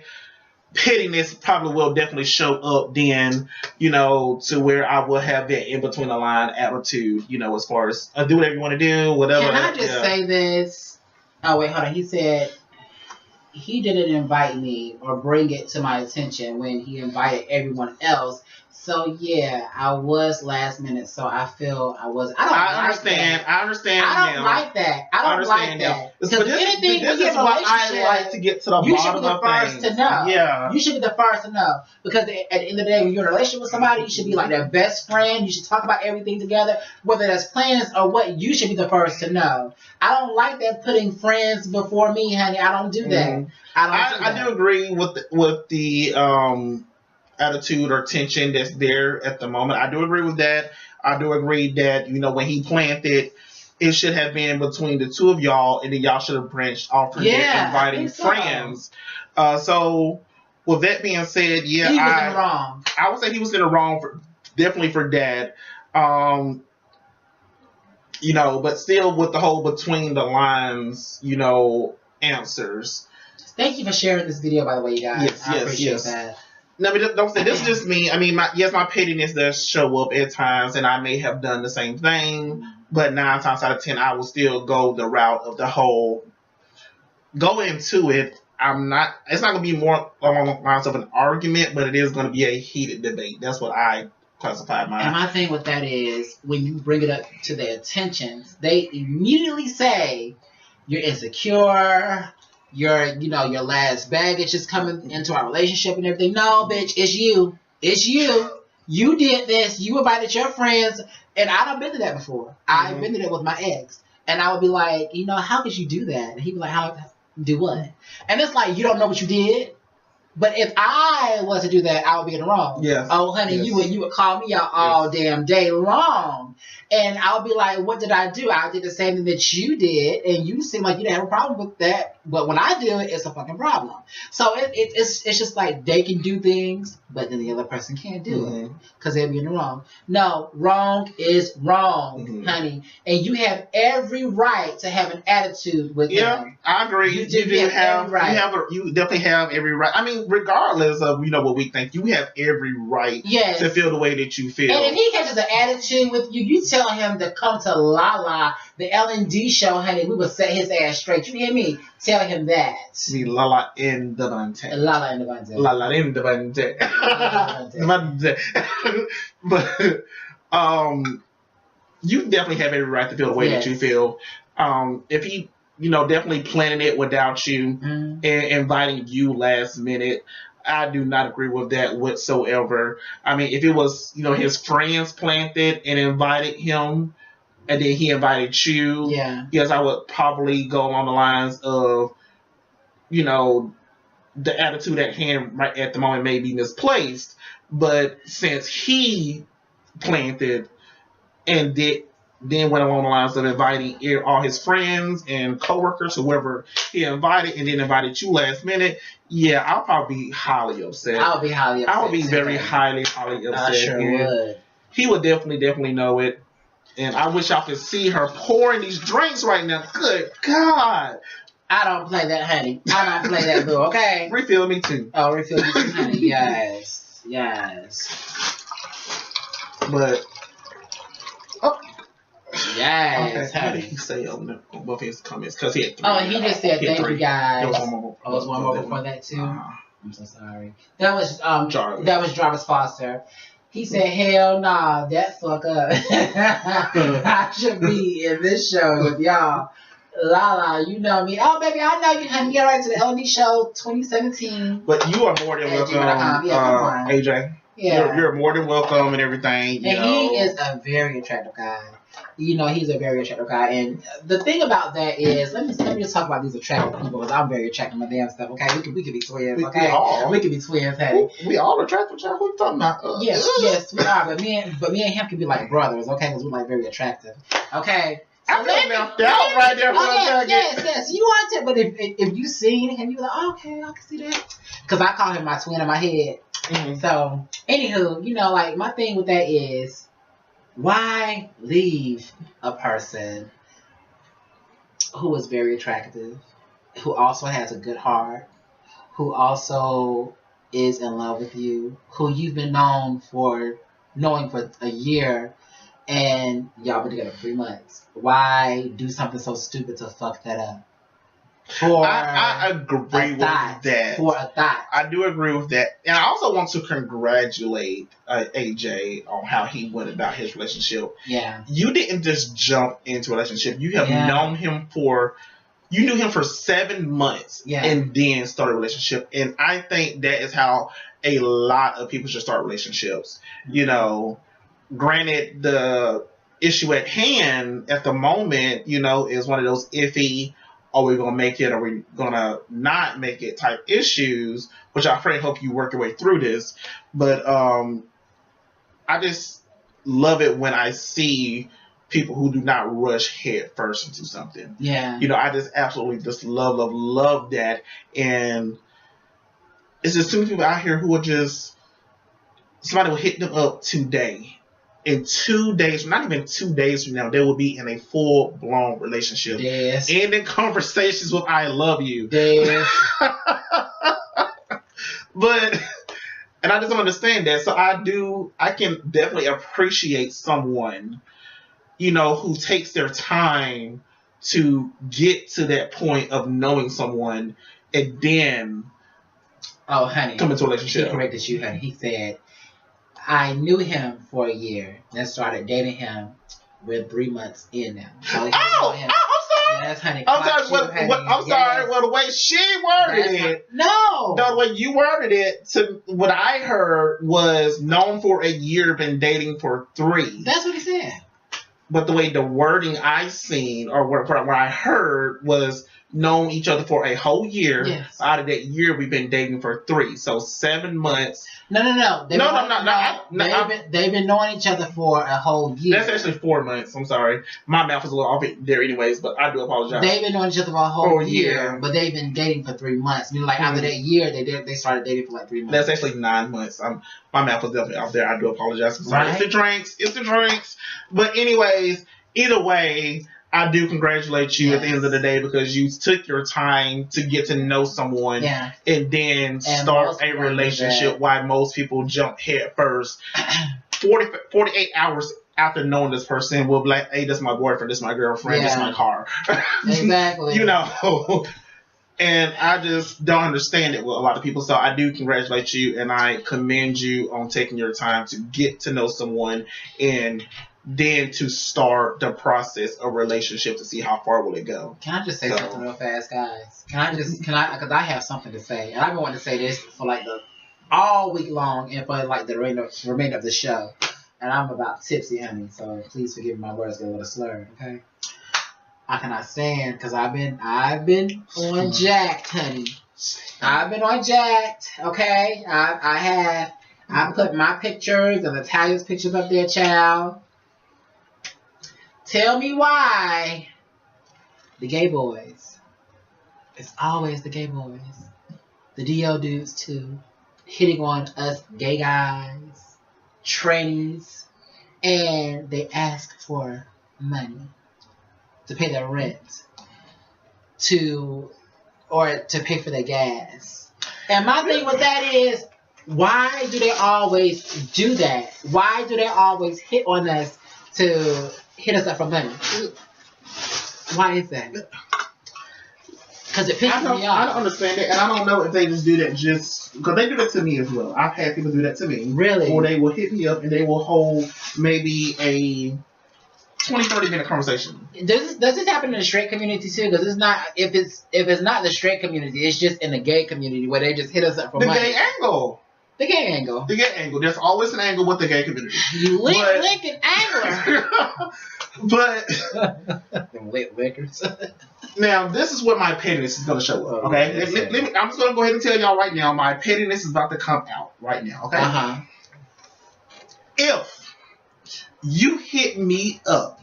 pettiness probably will definitely show up then, to where I will have that in between the line attitude, as far as do whatever you want to do, whatever. Can I just say this? Oh, wait, hold on. He said he didn't invite me or bring it to my attention when he invited everyone else. So, yeah, I was last minute, so I feel I was. I understand. I understand. I don't like that. I don't like that. Because anything this is why I like to get to the bottom of things. You should be the first to know. Yeah. You should be the first to know. Because at the end of the day, when you're in a relationship with somebody, you should be like their best friend. You should talk about everything together. Whether that's plans or what, you should be the first to know. I don't like that putting friends before me, honey. I don't do that. Mm-hmm. I do agree with the attitude or tension that's there at the moment. I do agree with that. I do agree that, when he planned it, it should have been between the two of y'all, and then y'all should have branched off from there, inviting friends. So, with that being said, yeah, he was in the wrong. I would say he was in the wrong, definitely for Dad. But still with the whole between the lines, answers. Thank you for sharing this video, by the way, you guys. Yes, I appreciate that. No, but don't say this is just me. I mean, my pettiness does show up at times, and I may have done the same thing. But 9 times out of 10, I will still go the route of the whole go into it. It's not going to be more along the lines of an argument, but it is going to be a heated debate. That's what I classify mine. And my thing with that is when you bring it up to their attention, they immediately say you're insecure. Your last baggage is coming into our relationship and everything. No, bitch, it's you. It's you. You did this. You invited your friends. And I done been to that before. Mm-hmm. I've been to that with my ex. And I would be like, how could you do that? And he'd be like, how do what? And it's like, you don't know what you did. But if I was to do that, I would be in the wrong. Yes. Oh, honey, yes. you would call me out all damn day long. And I would be like, what did I do? I did the same thing that you did. And you seem like you didn't have a problem with that. But when I do it, it's a fucking problem. So it's just like they can do things, but then the other person can't do it. Because they'll be in the wrong. No, wrong is wrong, honey. And you have every right to have an attitude with them. I agree. You definitely have every right. I mean, regardless of what we think, you have every right to feel the way that you feel. And if he catches an attitude with you, you tell him to come to Lala, the L&D Show, honey. We will set his ass straight. You hear me? Tell him that. Me Lala in the Bante. Lala in the Bante. Lala in the Bante. But you definitely have every right to feel the way that you feel. If he, definitely planning it without you and inviting you last minute, I do not agree with that whatsoever. I mean, if it was, his friends planned it and invited him, and then he invited you, yes, I would probably go along the lines of, the attitude at hand right at the moment may be misplaced. But since he planned it and then went along the lines of inviting all his friends and coworkers, whoever he invited, and then invited you last minute, I'll probably be highly upset. I would be highly upset. I would be very highly upset. I sure would. He would definitely know it. And I wish y'all could see her pouring these drinks right now. Good God. I don't play that, honey. I don't play that, boo, okay? Refill me too. Oh, refill me too, honey. Yes. But... Yes, okay. What did he say on both his comments? Because he had 3. Oh, he just said thank you guys. There was one more. Oh, was one more before that too. I'm so sorry. That was Jarvis Foster. He said, "Hell nah, that fuck up. I should be in this show with y'all." Lala, you know me. Oh, baby, I know you, honey. Get right to the L&D Show 2017. But you are more than welcome, AJ. Yeah, you're more than welcome and everything. And he is a very attractive guy. He's a very attractive guy. And the thing about that is, let me just talk about these attractive people, because I'm very attracted to my damn stuff, okay? We could be twins, okay? We could be twins, honey. We all attractive, child. What are you talking about? Yes, we are. But me and him can be like brothers, okay? Because we're like very attractive, okay? So I feel left out right there. Yes. You want it, but if you seen him, you're like, oh, okay, I can see that. Because I call him my twin in my head. Mm-hmm. So, anywho, my thing with that is, why leave a person who is very attractive, who also has a good heart, who also is in love with you, who you've been knowing for a year, and y'all been together 3 months? Why do something so stupid to fuck that up? I agree with that. For a thought. I do agree with that. And I also want to congratulate AJ on how he went about his relationship. Yeah. You didn't just jump into a relationship. You have known him you knew him for 7 months and then started a relationship. And I think that is how a lot of people should start relationships. Granted, the issue at hand at the moment, is one of those iffy, are we going to make it, or are we going to not make it type issues, which I pray hope you work your way through this. But I just love it when I see people who do not rush head first into something. Yeah. I just absolutely just love that. And it's just too many people out here who are just, somebody will hit them up today. In 2 days, not even 2 days from now, they will be in a full-blown relationship. Yes. Ending conversations with "I love you." Yes. But, and I just don't understand that. So I can definitely appreciate someone, who takes their time to get to that point of knowing someone and then honey, come into a relationship. He corrected you, honey. He said, I knew him for a year and started dating him. We're 3 months in now. So I'm sorry. Yes, honey. I'm sorry. Well, the way she worded it. No. The way you worded it, to what I heard was known for a year, been dating for 3. That's what he said. But the way the wording I seen, or what I heard, was known each other for a whole year. Yes. Out of that year, we've been dating for 3. So 7 months. No. They've been knowing each other for a whole year. That's actually 4 months. I'm sorry. My mouth is a little off there anyways, but I do apologize. They've been knowing each other for a whole year, but they've been dating for 3 months. After that year, they started dating for 3 months. That's actually 9 months. My mouth was definitely off there. I do apologize. I'm sorry. Right? It's the drinks. But anyways, either way, I do congratulate you at the end of the day because you took your time to get to know someone and then start a relationship while most people jump head first. 48 hours after knowing this person will be like, hey, this is my boyfriend, this is my girlfriend, this is my car. Exactly. You know. And I just don't understand it with a lot of people. So I do congratulate you and I commend you on taking your time to get to know someone and then to start the process of relationship to see how far will it go. Can I just say something real fast, guys? Because I have something to say. And I've been wanting to say this for like all week long and for like the remainder of the show. And I'm about tipsy, honey. So please forgive my words get a little slurred, okay? I cannot stand because I've been on jacked, honey. I've been on jacked, okay? I put my pictures and Natalia's pictures up there, child. Tell me why the gay boys. It's always the gay boys. The DL dudes too. Hitting on us gay guys, trannies, and they ask for money to pay their rent, to pay for their gas. And my thing with that is, why do they always do that? Why do they always hit on us to hit us up for money? Why is that? Because it pisses me off. I don't understand it, and I don't know if they just do that just because they do that to me as well. I've had people do that to me. Really? Or they will hit me up and they will hold maybe a 20-30 minute conversation. Does this happen in the straight community too? Because it's not if it's not the straight community, it's just in the gay community where they just hit us up for money. The gay angle. The gay angle. The gay angle. There's always an angle with the gay community. You Lincoln Angler. But them lit lickers. Now this is where my pettiness is going to show up. Okay, I'm just going to go ahead and tell y'all right now. My pettiness is about to come out right now. Okay. If you hit me up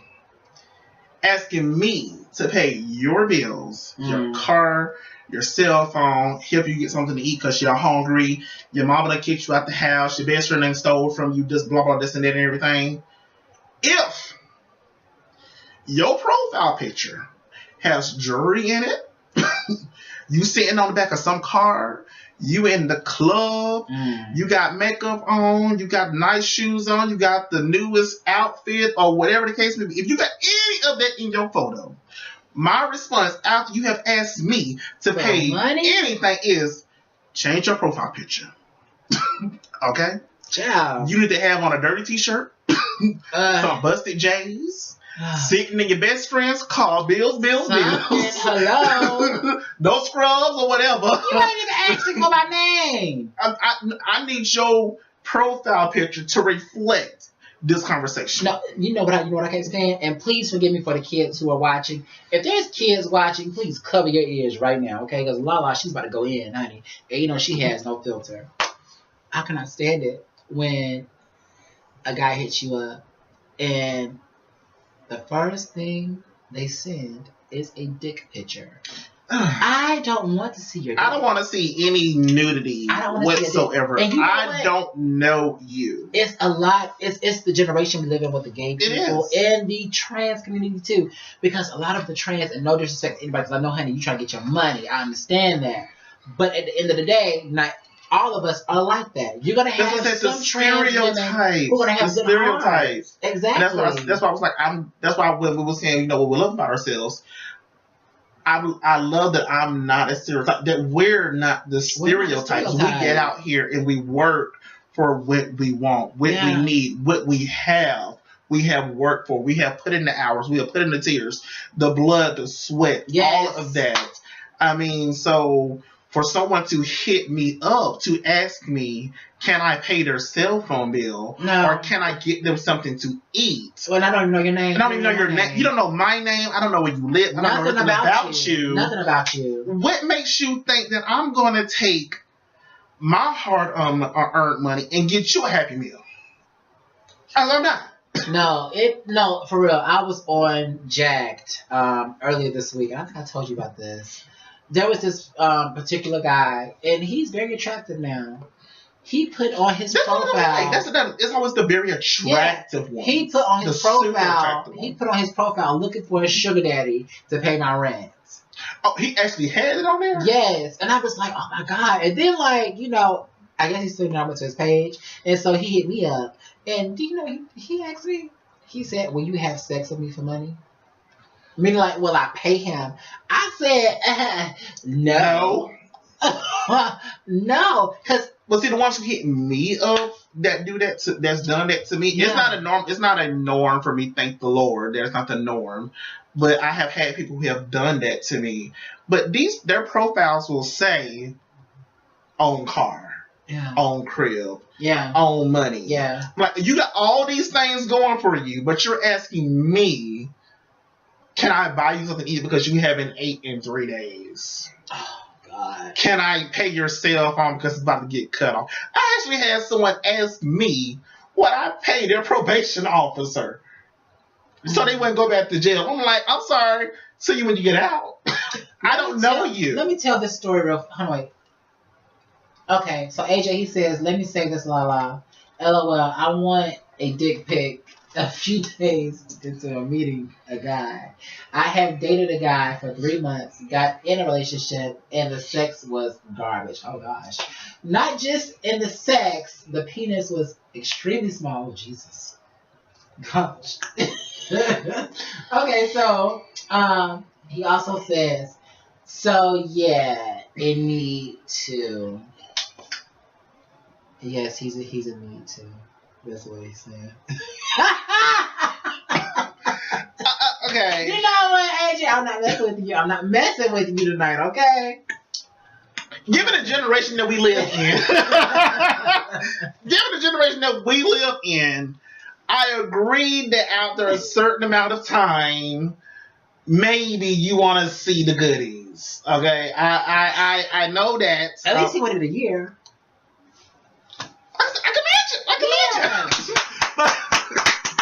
asking me to pay your bills, your car, your cell phone, help you get something to eat because you're hungry, your mama done kicked you out the house, your best friend done stole from you, just blah, blah, this and that and everything. If your profile picture has jewelry in it, you sitting on the back of some car, you in the club, you got makeup on, you got nice shoes on, you got the newest outfit or whatever the case may be. If you got any of that in your photo, my response after you have asked me to pay anything is change your profile picture. Okay? Ciao. You need to have on a dirty t-shirt, some busted J's, sitting in your best friend's car, bills. Hello. No scrubs or whatever. You ain't even asking for my name. I need your profile picture to reflect this conversation. No, you know what I can't stand? And please forgive me for the kids who are watching. If there's kids watching, please cover your ears right now, okay? Because Lala, she's about to go in, honey. And you know she has no filter. I cannot stand it when a guy hits you up and the first thing they send is a dick picture. I don't want to see your dick. I don't want to see any nudity whatsoever. And I don't know you. It's a lot. It's the generation we live in with the gay people and the trans community too. Because a lot of the trans, and no disrespect to anybody, because I know, honey, you trying to get your money. I understand that. But at the end of the day, not all of us are like that. You're gonna have some trans women who are gonna have stereotypes. Exactly. And that's why I was like, that's why when we were saying, you know, what we love about ourselves. I love that I'm not a stereotype. That we're not the stereotypes. We get out here and we work for what we want, what we need, what we have. We have worked for. We have put in the hours. We have put in the tears, the blood, the sweat, all of that. I mean, so for someone to hit me up to ask me, can I pay their cell phone bill? No. Or can I get them something to eat? Well, I don't even know your name. I don't even know your name. You don't know my name. I don't know where you live. I don't know nothing about you. Nothing about you. What makes you think that I'm going to take my hard-earned money and get you a Happy Meal? I'm not. No, for real. I was on Jacked earlier this week. I think I told you about this. There was this particular guy, and he's very attractive now. he put on his profile. It's always the very attractive one. He put on his profile. He put on his profile looking for a sugar daddy to pay my rent. Oh, he actually had it on there? Yes. And I was like, oh my God. And then, like, you know, I guess he's still number to his page. And so he hit me up. And do you know, he asked me, he said, will you have sex with me for money? Meaning, like, will I pay him? I said, no. No. Because, well, see, the ones who hit me up that do that, that's done that to me, it's not a norm. It's not a norm for me, thank the Lord. That's not the norm. But I have had people who have done that to me. But their profiles will say, own car, own crib, own money. Yeah. Like, you got all these things going for you, but you're asking me, can I buy you something to eat because you haven't ate in 3 days? Oh, God. Can I pay your cell phone because it's about to get cut off? I actually had someone ask me what I pay their probation officer so they wouldn't go back to jail. I'm like, I'm sorry. See you when you get out. I don't know you. Let me tell this story real. Hold on, wait. Okay, so AJ, he says, let me say this, LOL. I want a dick pic a few days into meeting a guy. I have dated a guy for 3 months, got in a relationship, and the sex was garbage. Oh, gosh. Not just in the sex, the penis was extremely small. Jesus. Gosh. Okay, so he also says, so yeah, it need to. Yes, he's a need to. That's what he's saying. Okay. You know what, AJ? I'm not messing with you. I'm not messing with you tonight, okay? Given the generation that we live in, I agree that after a certain amount of time, maybe you want to see the goodies. Okay, I know that. At least he waited a year. I can imagine.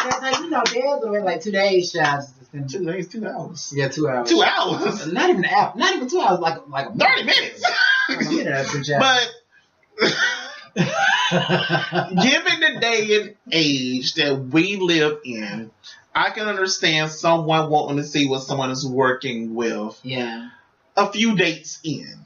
That's how you know they're doing like 2 days, shots. 2 days, 2 hours. Yeah, 2 hours. 2 hours. Not even an hour. Not even 2 hours. Like 30 minutes. But given the day and age that we live in, I can understand someone wanting to see what someone is working with. Yeah. A few dates in.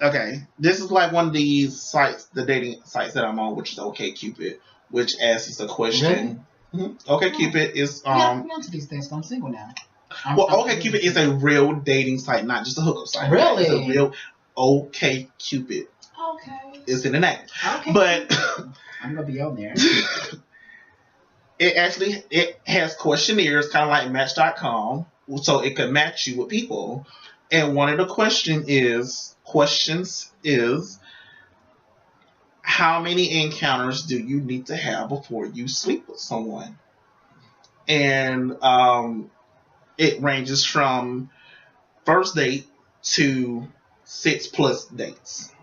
Okay. This is like one of these sites, the dating sites that I'm on, which is OkCupid, which asks us a question. Really? Mm-hmm. OkCupid is I'm into these things. I'm single now. OkCupid is a real dating site, not just a hookup site. Really? It's a real OkCupid. Okay. It's in the name. Okay. But I'm gonna be on there. It has questionnaires, kind of like Match.com, so it could match you with people. And one of the questions is, how many encounters do you need to have before you sleep with someone? And it ranges from first date to 6+ dates.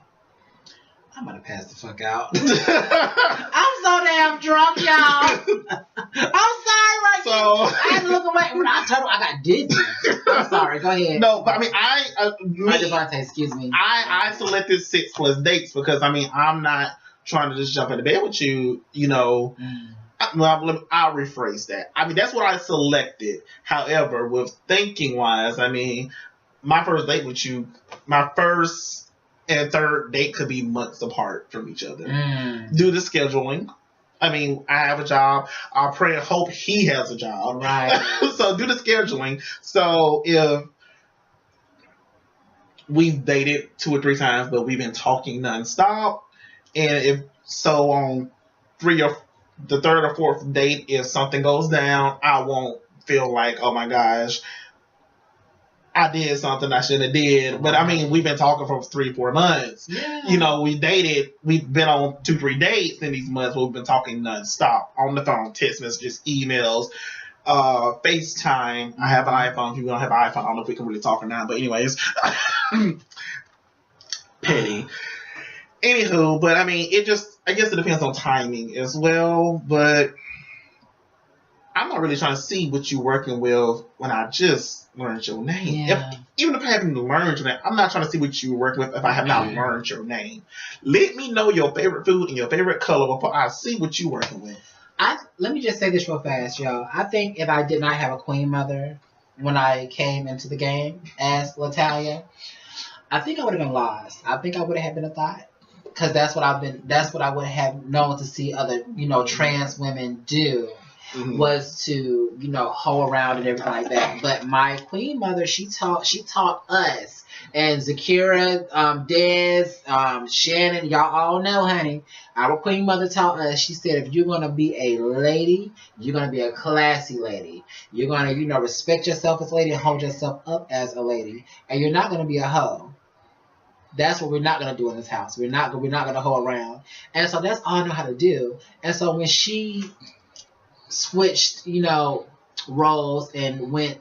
I'm gonna pass the fuck out. I'm so damn drunk, y'all. I'm sorry, right? So I had to look away when I told him I got dizzy. I'm sorry. Go ahead. No, but I mean, Devontae, excuse me. I selected 6+ dates because I mean, I'm not trying to just jump into bed with you. You know, I'll rephrase that. I mean, that's what I selected. However, with thinking wise, I mean, my first date with you, my first and third date could be months apart from each other due to scheduling. I mean, I have a job. I pray and hope he has a job. Right. So due to scheduling. So if we've dated 2 or 3 times, but we've been talking nonstop, and if so on the third or fourth date, if something goes down, I won't feel like, oh my gosh, I did something I shouldn't have did. But I mean, we've been talking for 3-4 months. Yeah. You know, we've been on 2-3 dates in these months where we've been talking nonstop on the phone, text messages, emails, FaceTime. I have an iPhone. If you don't have an iPhone, I don't know if we can really talk or not. But anyways, petty. Anywho, but I mean, I guess it depends on timing as well. But I'm not really trying to see what you're working with when I just learned your name. Yeah. even if I haven't learned your name, I'm not trying to see what you work with if I have not learned your name. Let me know your favorite food and your favorite color before I see what you working with. Let me just say this real fast, y'all. I think if I did not have a queen mother when I came into the game as Latalia, I think I would have been lost. I think I would have been a thought. Because that's what I would have known to see other, trans women do. Mm-hmm. Was to, hoe around and everything like that. But my queen mother, she taught us. And Zakira, Des, Shannon, y'all all know, honey. Our queen mother taught us, she said, if you're going to be a lady, you're going to be a classy lady. You're going to, respect yourself as a lady and hold yourself up as a lady. And you're not going to be a hoe. That's what we're not going to do in this house. We're not going to hoe around. And so that's all I know how to do. And so when she switched, roles and went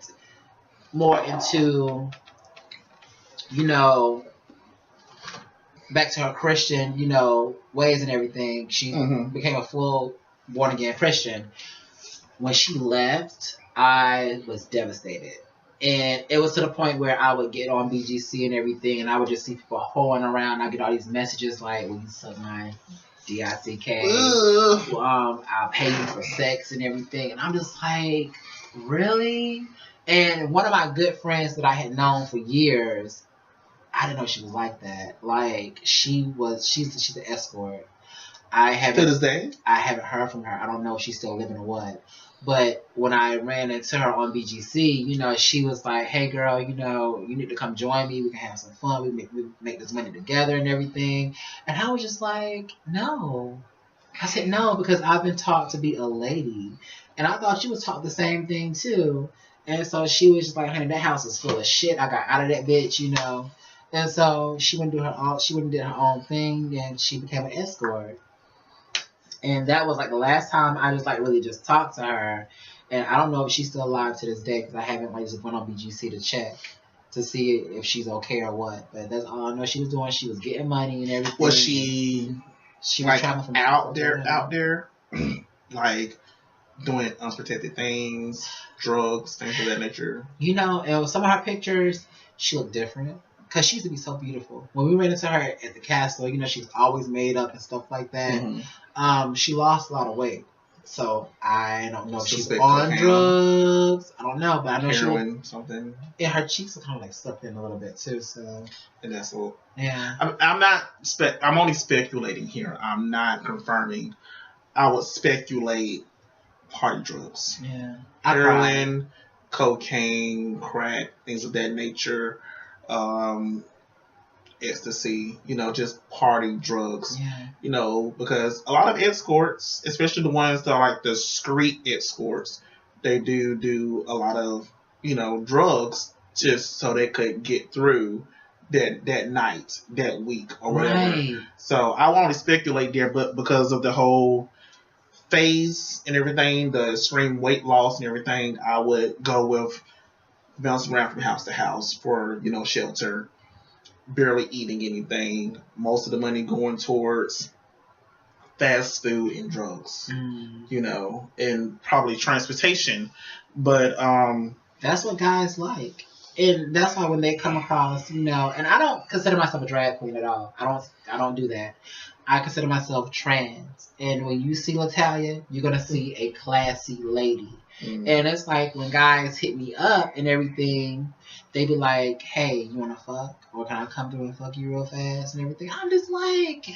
more into, back to her Christian, ways and everything. She became a full born again Christian. When she left, I was devastated. And it was to the point where I would get on BGC and everything, and I would just see people hoeing around. I get all these messages like, "Will you suck my DICK? I'll pay you for sex and everything." And I'm just like, really? And one of my good friends that I had known for years, I didn't know she was like that. Like she's an escort. To this day, I haven't heard from her. I don't know if she's still living or what. But when I ran into her on BGC, she was like, "Hey, girl, you need to come join me. We can have some fun. We make this money together and everything." And I was just like, "No." I said, "No," because I've been taught to be a lady. And I thought she was taught the same thing, too. And so she was just like, "Honey, that house is full of shit. I got out of that bitch, And so she went and did her own thing, and she became an escort. And that was like the last time I just like really just talked to her. And I don't know if she's still alive to this day because I haven't like just went on BGC to check to see if she's okay or what. But that's all I know she was doing. She was getting money and everything. Was she was like traveling from out there, like doing unprotected things, drugs, things of that nature? And some of her pictures, she looked different. Because she used to be so beautiful. When we ran into her at the castle, she's always made up and stuff like that. Mm-hmm. She lost a lot of weight. So I don't know if she's on drugs. I don't know, but I know heroin, something. And her cheeks are kind of like stuck in a little bit too. So and that's a little. Yeah. I'm only speculating here. I'm not confirming. I would speculate party drugs. Yeah. Heroin, cocaine, crack, things of that nature. Ecstasy, just party drugs. Yeah. Because a lot of escorts, especially the ones that are like the street escorts, they do a lot of, drugs just so they could get through that night, that week, or whatever. Right. So I won't only speculate there, but because of the whole phase and everything, the extreme weight loss and everything, I would go with bouncing around from house to house for, shelter, barely eating anything, most of the money going towards fast food and drugs, and probably transportation. But that's what guys like. And that's why when they come across, and I don't consider myself a drag queen at all. I don't do that. I consider myself trans. And when you see Latalia, you're going to see a classy lady. Mm. And it's like when guys hit me up and everything, they be like, "Hey, you want to fuck? Or can I come through and fuck you real fast?" and everything. I'm just like,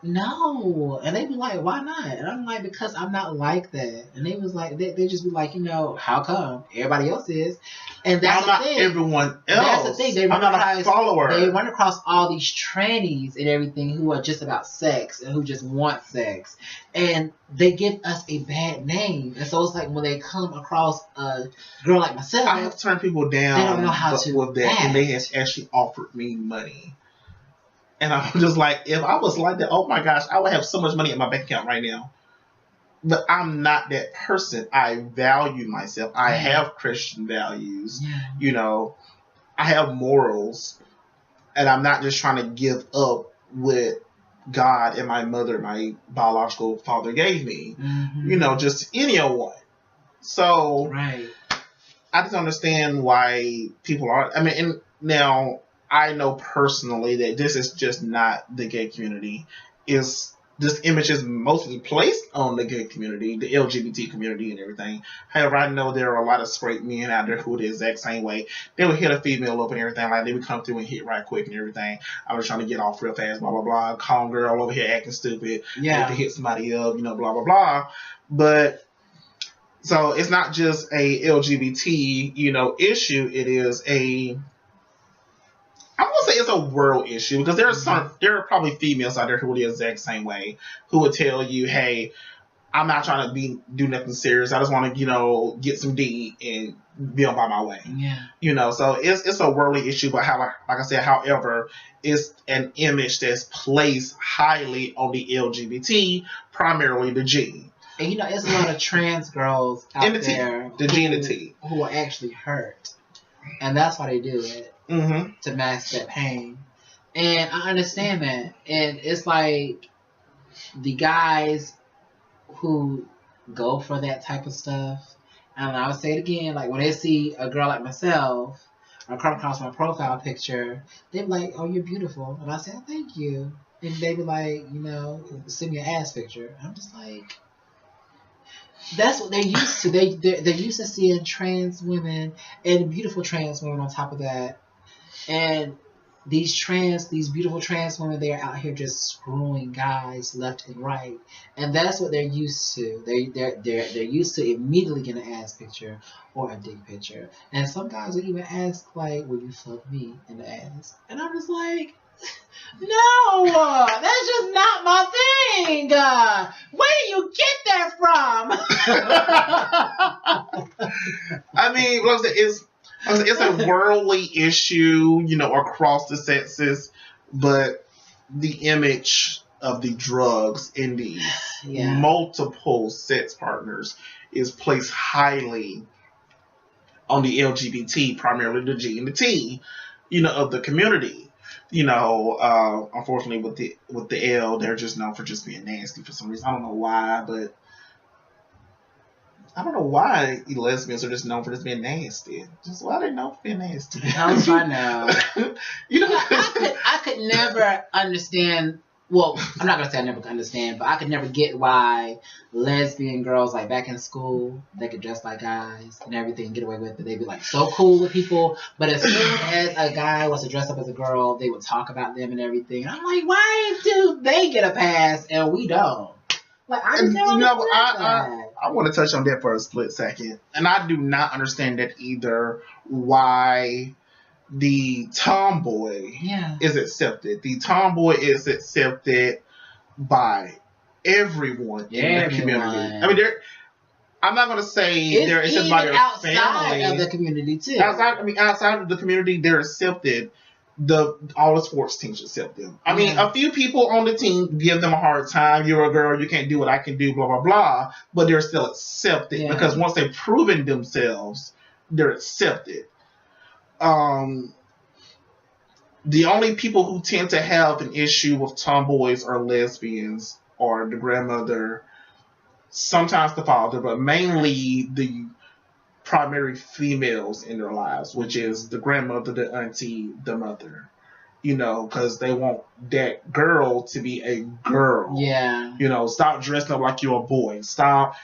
no. And they be like, "Why not?" And I'm like, because I'm not like that. And they was like, they just be like, how come? Everybody else is. And that's the thing. Everyone else. That's the thing. I'm not a follower. They run across all these trannies and everything who are just about sex and who just want sex. And they give us a bad name. And so it's like when they come across a girl like myself, I have turned people down. They don't know how to with that, and they have actually offered me money. And I'm just like, if I was like that, oh my gosh, I would have so much money in my bank account right now. But I'm not that person. I value myself. I have Christian values. Yeah. I have morals. And I'm not just trying to give up what God and my mother, my biological father gave me. Mm-hmm. Just anyone. So, right. I just understand why people are. I mean, and now I know personally that this is just not the gay community. Is this image is mostly placed on the gay community, the LGBT community, and everything. However, I know there are a lot of straight men out there who are the exact same way. They would hit a female up and everything, like they would come through and hit right quick and everything. I was trying to get off real fast, blah blah blah. Calm girl over here acting stupid. Yeah. To hit somebody up, blah blah blah. But so it's not just a LGBT, issue. It is I won't say it's a world issue because there are probably females out there who are the exact same way, who would tell you, "Hey, I'm not trying to do nothing serious. I just want to, get some D and be on by my way." Yeah. So it's a worldly issue, but like I said, however, it's an image that's placed highly on the LGBT, primarily the G. And it's a lot of trans girls out there, the G and the T, who are actually hurt, and that's why they do it. Mm-hmm. To mask that pain. And I understand that. And it's like the guys who go for that type of stuff, and I would say it again, like when they see a girl like myself or come across my profile picture, they be like, "Oh, you're beautiful." And I say, "Oh, thank you." And they be like, send me an ass picture. I'm just like, that's what they're used to. They're used to seeing trans women and beautiful trans women on top of that. And these beautiful trans women, they are out here just screwing guys left and right, and that's what they're used to. They're used to immediately getting an ass picture or a dick picture, and some guys will even ask like, "Will you fuck me in the ass?" And I'm just like, no, that's just not my thing. Where do you get that from? I mean, like I said, it's a worldly issue, across the sexes, but the image of the drugs in these multiple sex partners is placed highly on the LGBT, primarily the G and the T, of the community. Unfortunately with the L, they're just known for just being nasty for some reason. I don't know why, but I don't know why lesbians are just known for just being nasty. Just why they known for being nasty. I know. I could never understand. Well, I'm not gonna say I never could understand, but I could never get why lesbian girls, like back in school, they could dress like guys and everything, get away with it. They'd be like so cool with people, but as soon as a guy was to dress up as a girl, they would talk about them and everything. And I'm like, why do they get a pass and we don't? Like, I just don't understand that. I want to touch on that for a split second. And I do not understand that either, why the tomboy is accepted. The tomboy is accepted by everyone in the community. I mean, I'm not going to say they're accepted by their family. Outside of the community, too. Outside of the community, they're accepted. All the sports teams accept them. I mean, a few people on the team give them a hard time. You're a girl, you can't do what I can do, blah, blah, blah. But they're still accepted because once they've proven themselves, they're accepted. The only people who tend to have an issue with tomboys or lesbians are the grandmother, sometimes the father, but mainly the primary females in their lives, which is the grandmother, the auntie, the mother, because they want that girl to be a girl. Stop dressing up like you're a boy. Stop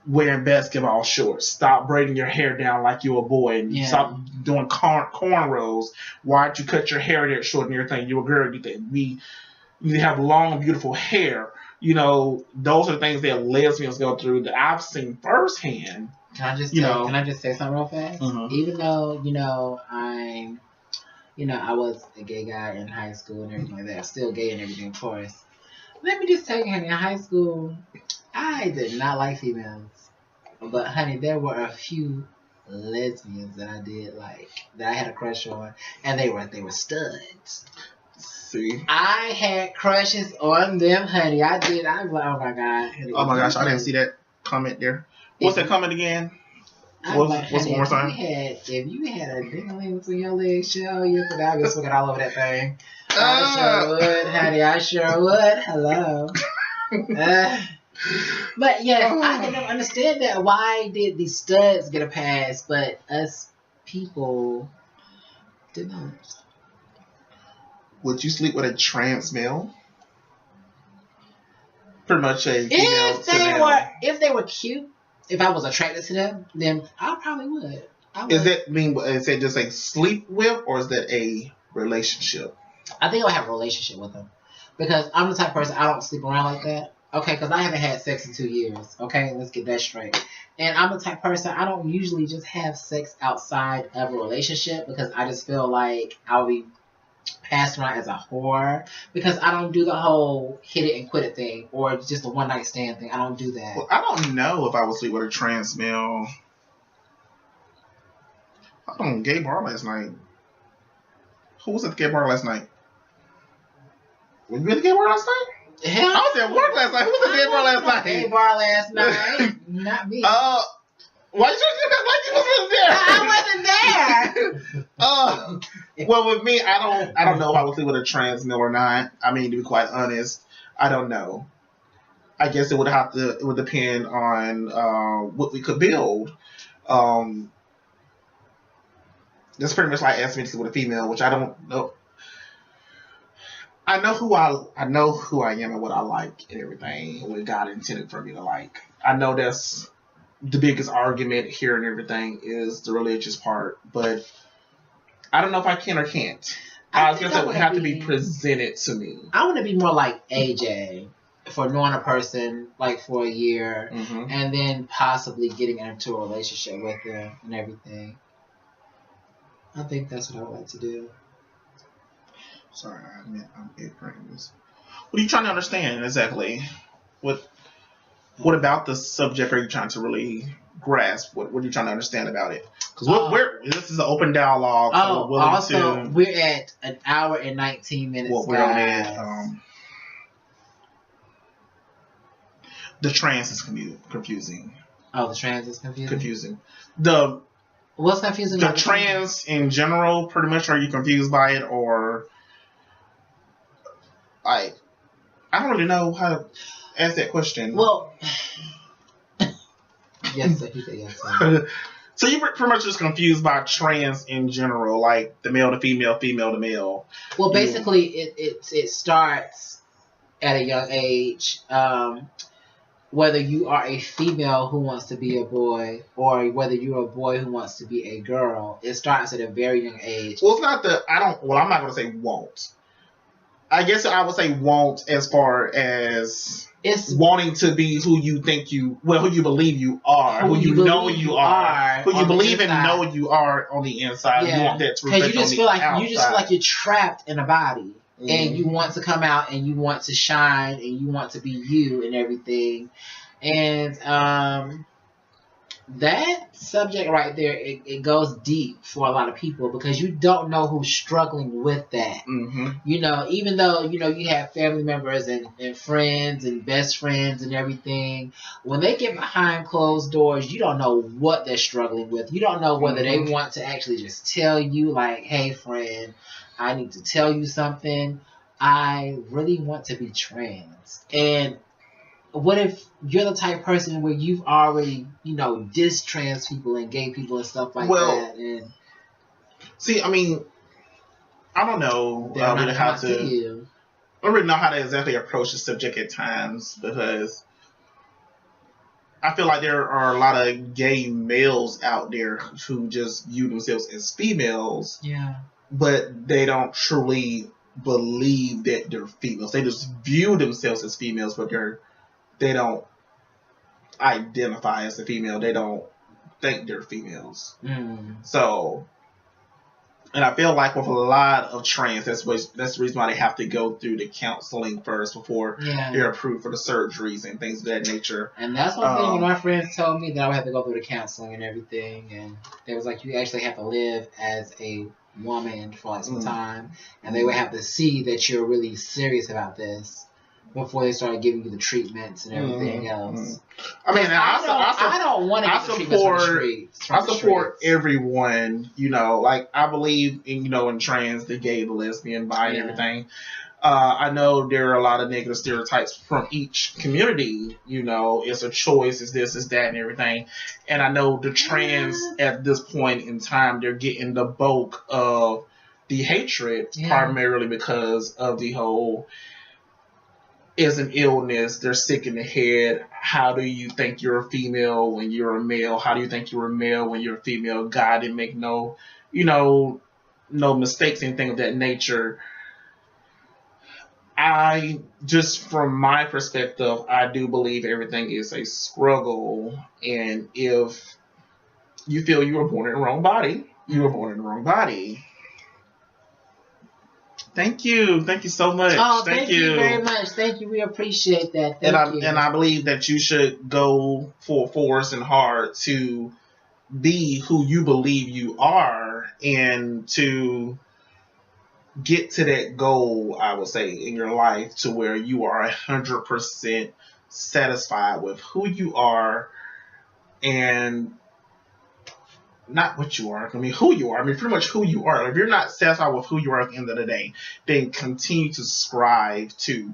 wearing basketball shorts. Stop braiding your hair down like you're a boy. And stop doing cornrows. Why'd you cut your hair that short and everything? You're a girl. You have long, beautiful hair. Those are the things that lesbians go through that I've seen firsthand. Can I just say something real fast? Mm-hmm. Even though I was a gay guy in high school and everything like that, still gay and everything, of course. Let me just tell you, honey, in high school, I did not like females. But, honey, there were a few lesbians that I did like, that I had a crush on, and they were studs. See? I had crushes on them, honey. I did. I was like, oh, my God. Honey, oh, my gosh, I didn't see that comment there. What's that comment again? What's one more time? If you had a ding-a-ling between your legs, show you could have been swigging all over that thing. I sure would, honey. I sure would. Hello. But yes, I can never understand that. Why did these studs get a pass, but us people did not? Would you sleep with a trans male? Pretty much a female if they were cute, if I was attracted to them, then I probably would. Is that just a sleep with, or is that a relationship? I think I would have a relationship with them because I'm the type of person I don't sleep around like that. Okay, because I haven't had sex in 2 years. Okay, let's get that straight. And I'm the type of person I don't usually just have sex outside of a relationship because I just feel like I'll be passed around as a whore because I don't do the whole hit it and quit it thing or just a one night stand thing. I don't do that. Well, I don't know if I would sleep with a trans male. I was on a gay bar last night. Who was at the gay bar last night? Were you at the gay bar last night? Hell, I was at work last night. Who was at the gay bar last night? Gay bar last night. Not me. Why you like you wasn't there? I wasn't there. Well, with me, I don't know if I would sleep with a trans male or not. I mean, to be quite honest, I don't know. I guess it would depend on what we could build. That's pretty much like asking me to sleep with a female, which I don't know. I know who I am and what I like and everything, and what God intended for me to like. I know that's the biggest argument here and everything is the religious part, but I don't know if I can or can't. I guess it would have to be presented to me. I want to be more like AJ for knowing a person like for a year and then possibly getting into a relationship with them and everything. I think that's what I would like to do. Sorry, I'm ignorant. What are you trying to understand exactly? What about the subject are you trying to really grasp? What are you trying to understand about it? Because this is an open dialogue. So we're at an hour and 19 minutes. Well, we're at the trans is confusing. Oh, the trans is confusing. What's confusing? The trans in general, pretty much. Are you confused by it, or I don't really know how to ask that question. Well, yes, he said yes. So you're pretty much just confused by trans in general, like the male to female, female to male. Well, basically, it starts at a young age. Whether you are a female who wants to be a boy or whether you're a boy who wants to be a girl, it starts at a very young age. Well, it's not I'm not going to say won't. I guess I would say won't as far as it's wanting to be who you believe you are, who you know you are, who you believe and know you are on the inside. Yeah. You want that to reflect on the outside. You just feel like you're trapped in a body. And you want to come out and you want to shine and you want to be you and everything. And that subject right there, it goes deep for a lot of people because you don't know who's struggling with that. You know, even though, you have family members and friends and best friends and everything, when they get behind closed doors, you don't know what they're struggling with. You don't know whether they want to actually just tell you like, hey, friend, I need to tell you something. I really want to be trans. And what if you're the type of person where you've already, dissed trans people and gay people and stuff like that? And see, I mean, I don't know I don't really know how to exactly approach the subject at times because I feel like there are a lot of gay males out there who just view themselves as females. Yeah. But they don't truly believe that they're females. They just view themselves as females, but they don't identify as a female. They don't think they're females. So, and I feel like with a lot of trans, that's the reason why they have to go through the counseling first before they're approved for the surgeries and things of that nature. And that's one thing when my friends told me that I would have to go through the counseling and everything, and they was like, you actually have to live as a woman for like some time, and they would have to see that you're really serious about this before they started giving you the treatments and everything else. I mean, I don't want to get the treatments from the streets. I support everyone, like I believe in, in trans, the gay, the lesbian, bi, and everything. I know there are a lot of negative stereotypes from each community. It's a choice, it's this, it's that, and everything. And I know the trans at this point in time, they're getting the bulk of the hatred, primarily because of the whole is an illness, they're sick in the head. How do you think you're a female when you're a male? How do you think you're a male when you're a female? God didn't make no mistakes, anything of that nature. From my perspective, I do believe everything is a struggle. And if you feel you were born in the wrong body, you were born in the wrong body. Thank you so much. Oh, thank you very much. Thank you. We appreciate that. Thank you. And I believe that you should go full force and hard to be who you believe you are, and to get to that goal, I would say, in your life, to where you are 100% satisfied with who you are, and not what you are. Who you are. Pretty much who you are. If you're not satisfied with who you are at the end of the day, then continue to strive to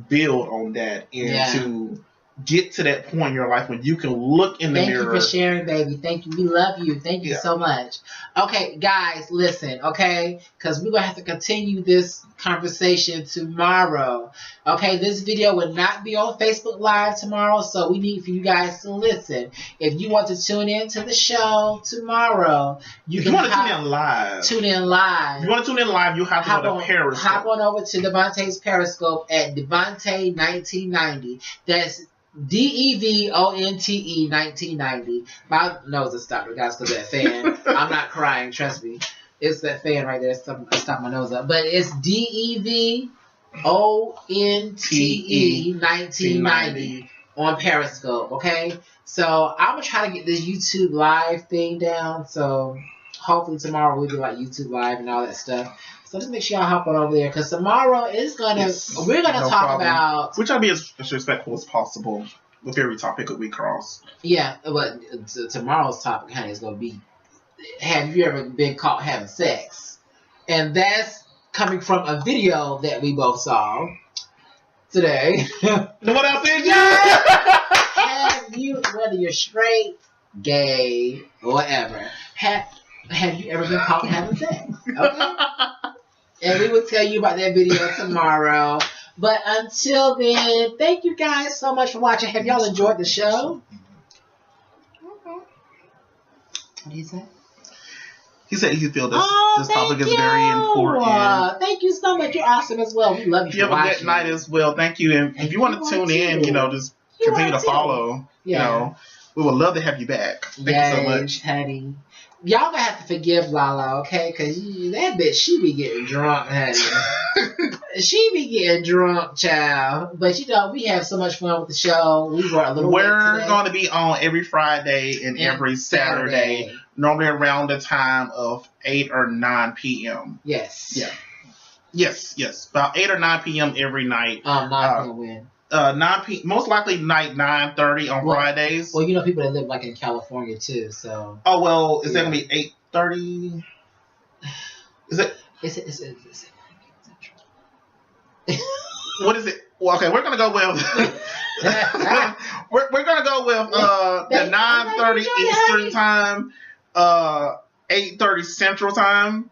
build on that, and to get to that point in your life when you can look in the mirror. Thank you for sharing, baby. Thank you. We love you. Thank you so much. Okay, guys, listen, okay? Because we're going to have to continue this conversation tomorrow. Okay, this video will not be on Facebook Live tomorrow, so we need for you guys to listen. If you want to tune in to the show tomorrow, you want to tune in live. If you want to tune in live, you have to go to Periscope. Hop on over to Devontae's Periscope at Devontae1990. That's DEVONTE 1990. My nose is stopped, guys, because of that fan. I'm not crying, trust me. It's that fan right there. Stop my nose up. But it's DEVONTE 1990 on Periscope, okay? So I'm going to try to get this YouTube Live thing down. So hopefully tomorrow we'll do like YouTube Live and all that stuff. So just make sure y'all hop on over there, because tomorrow is we're gonna talk about, which I'll be as respectful as possible with every topic that we cross. Yeah, but tomorrow's topic, honey, is gonna be, have you ever been caught having sex? And that's coming from a video that we both saw today. What else is Have you, whether you're straight, gay, or whatever, have you ever been caught having sex? Okay. And we will tell you about that video tomorrow. But until then, thank you guys so much for watching. Have y'all enjoyed the show? What did he say? He said he feel this topic is very important. Thank you so much. You're awesome as well. We love you. You have a good night as well. Thank you. And if you want to tune in, just continue to follow. Yeah. We would love to have you back. Thank you so much, honey. Y'all gonna have to forgive Lala, okay? Because that bitch, she be getting drunk, honey. She be getting drunk, child. But we have so much fun with the show. We're going to be on every Friday and every Saturday, normally around the time of 8 or 9 p.m. Yes. Yeah. Yes. About 8 or 9 p.m. every night. 9 p.m. when? 9 p.m. Most likely night 9:30 on Fridays. Well, people that live like in California too, so. Oh well, is that gonna be 8:30? Is it? Is it? What is it? Well, okay, we're gonna go with. we're gonna go with the 9:30 Eastern time, 8:30 Central time.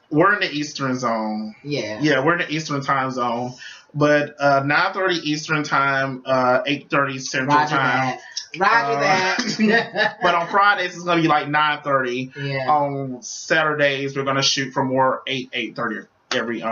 We're in the Eastern zone. Yeah, we're in the Eastern time zone. But 9:30 Eastern time, 8:30 Central time. Roger that. But on Fridays it's gonna be like 9:30. Yeah. On Saturdays we're gonna shoot for more 8:30 every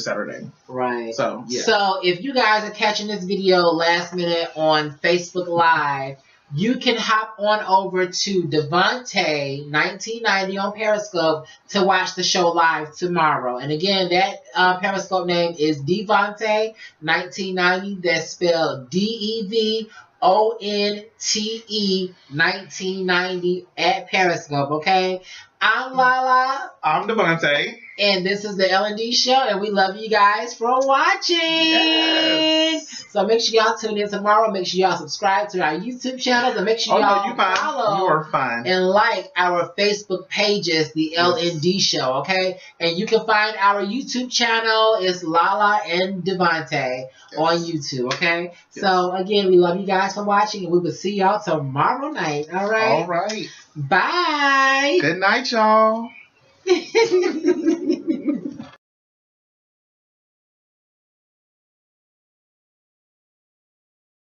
Saturday. Right. So yeah. So if you guys are catching this video last minute on Facebook Live, you can hop on over to Devontae1990 on Periscope to watch the show live tomorrow. And again, that Periscope name is Devontae1990. That's spelled DEVONTE 1990 at Periscope, okay? I'm Lala. I'm Devontae. And this is the L&D Show, and we love you guys for watching. Yes. So make sure y'all tune in tomorrow. Make sure y'all subscribe to our YouTube channels, and make sure y'all follow you are fine. and like our Facebook pages, the L&D Show, okay? And you can find our YouTube channel. It's Lala and Devontae on YouTube, okay? Yes. So, again, we love you guys for watching, and we will see y'all tomorrow night, all right? All right. Bye. Good night, y'all.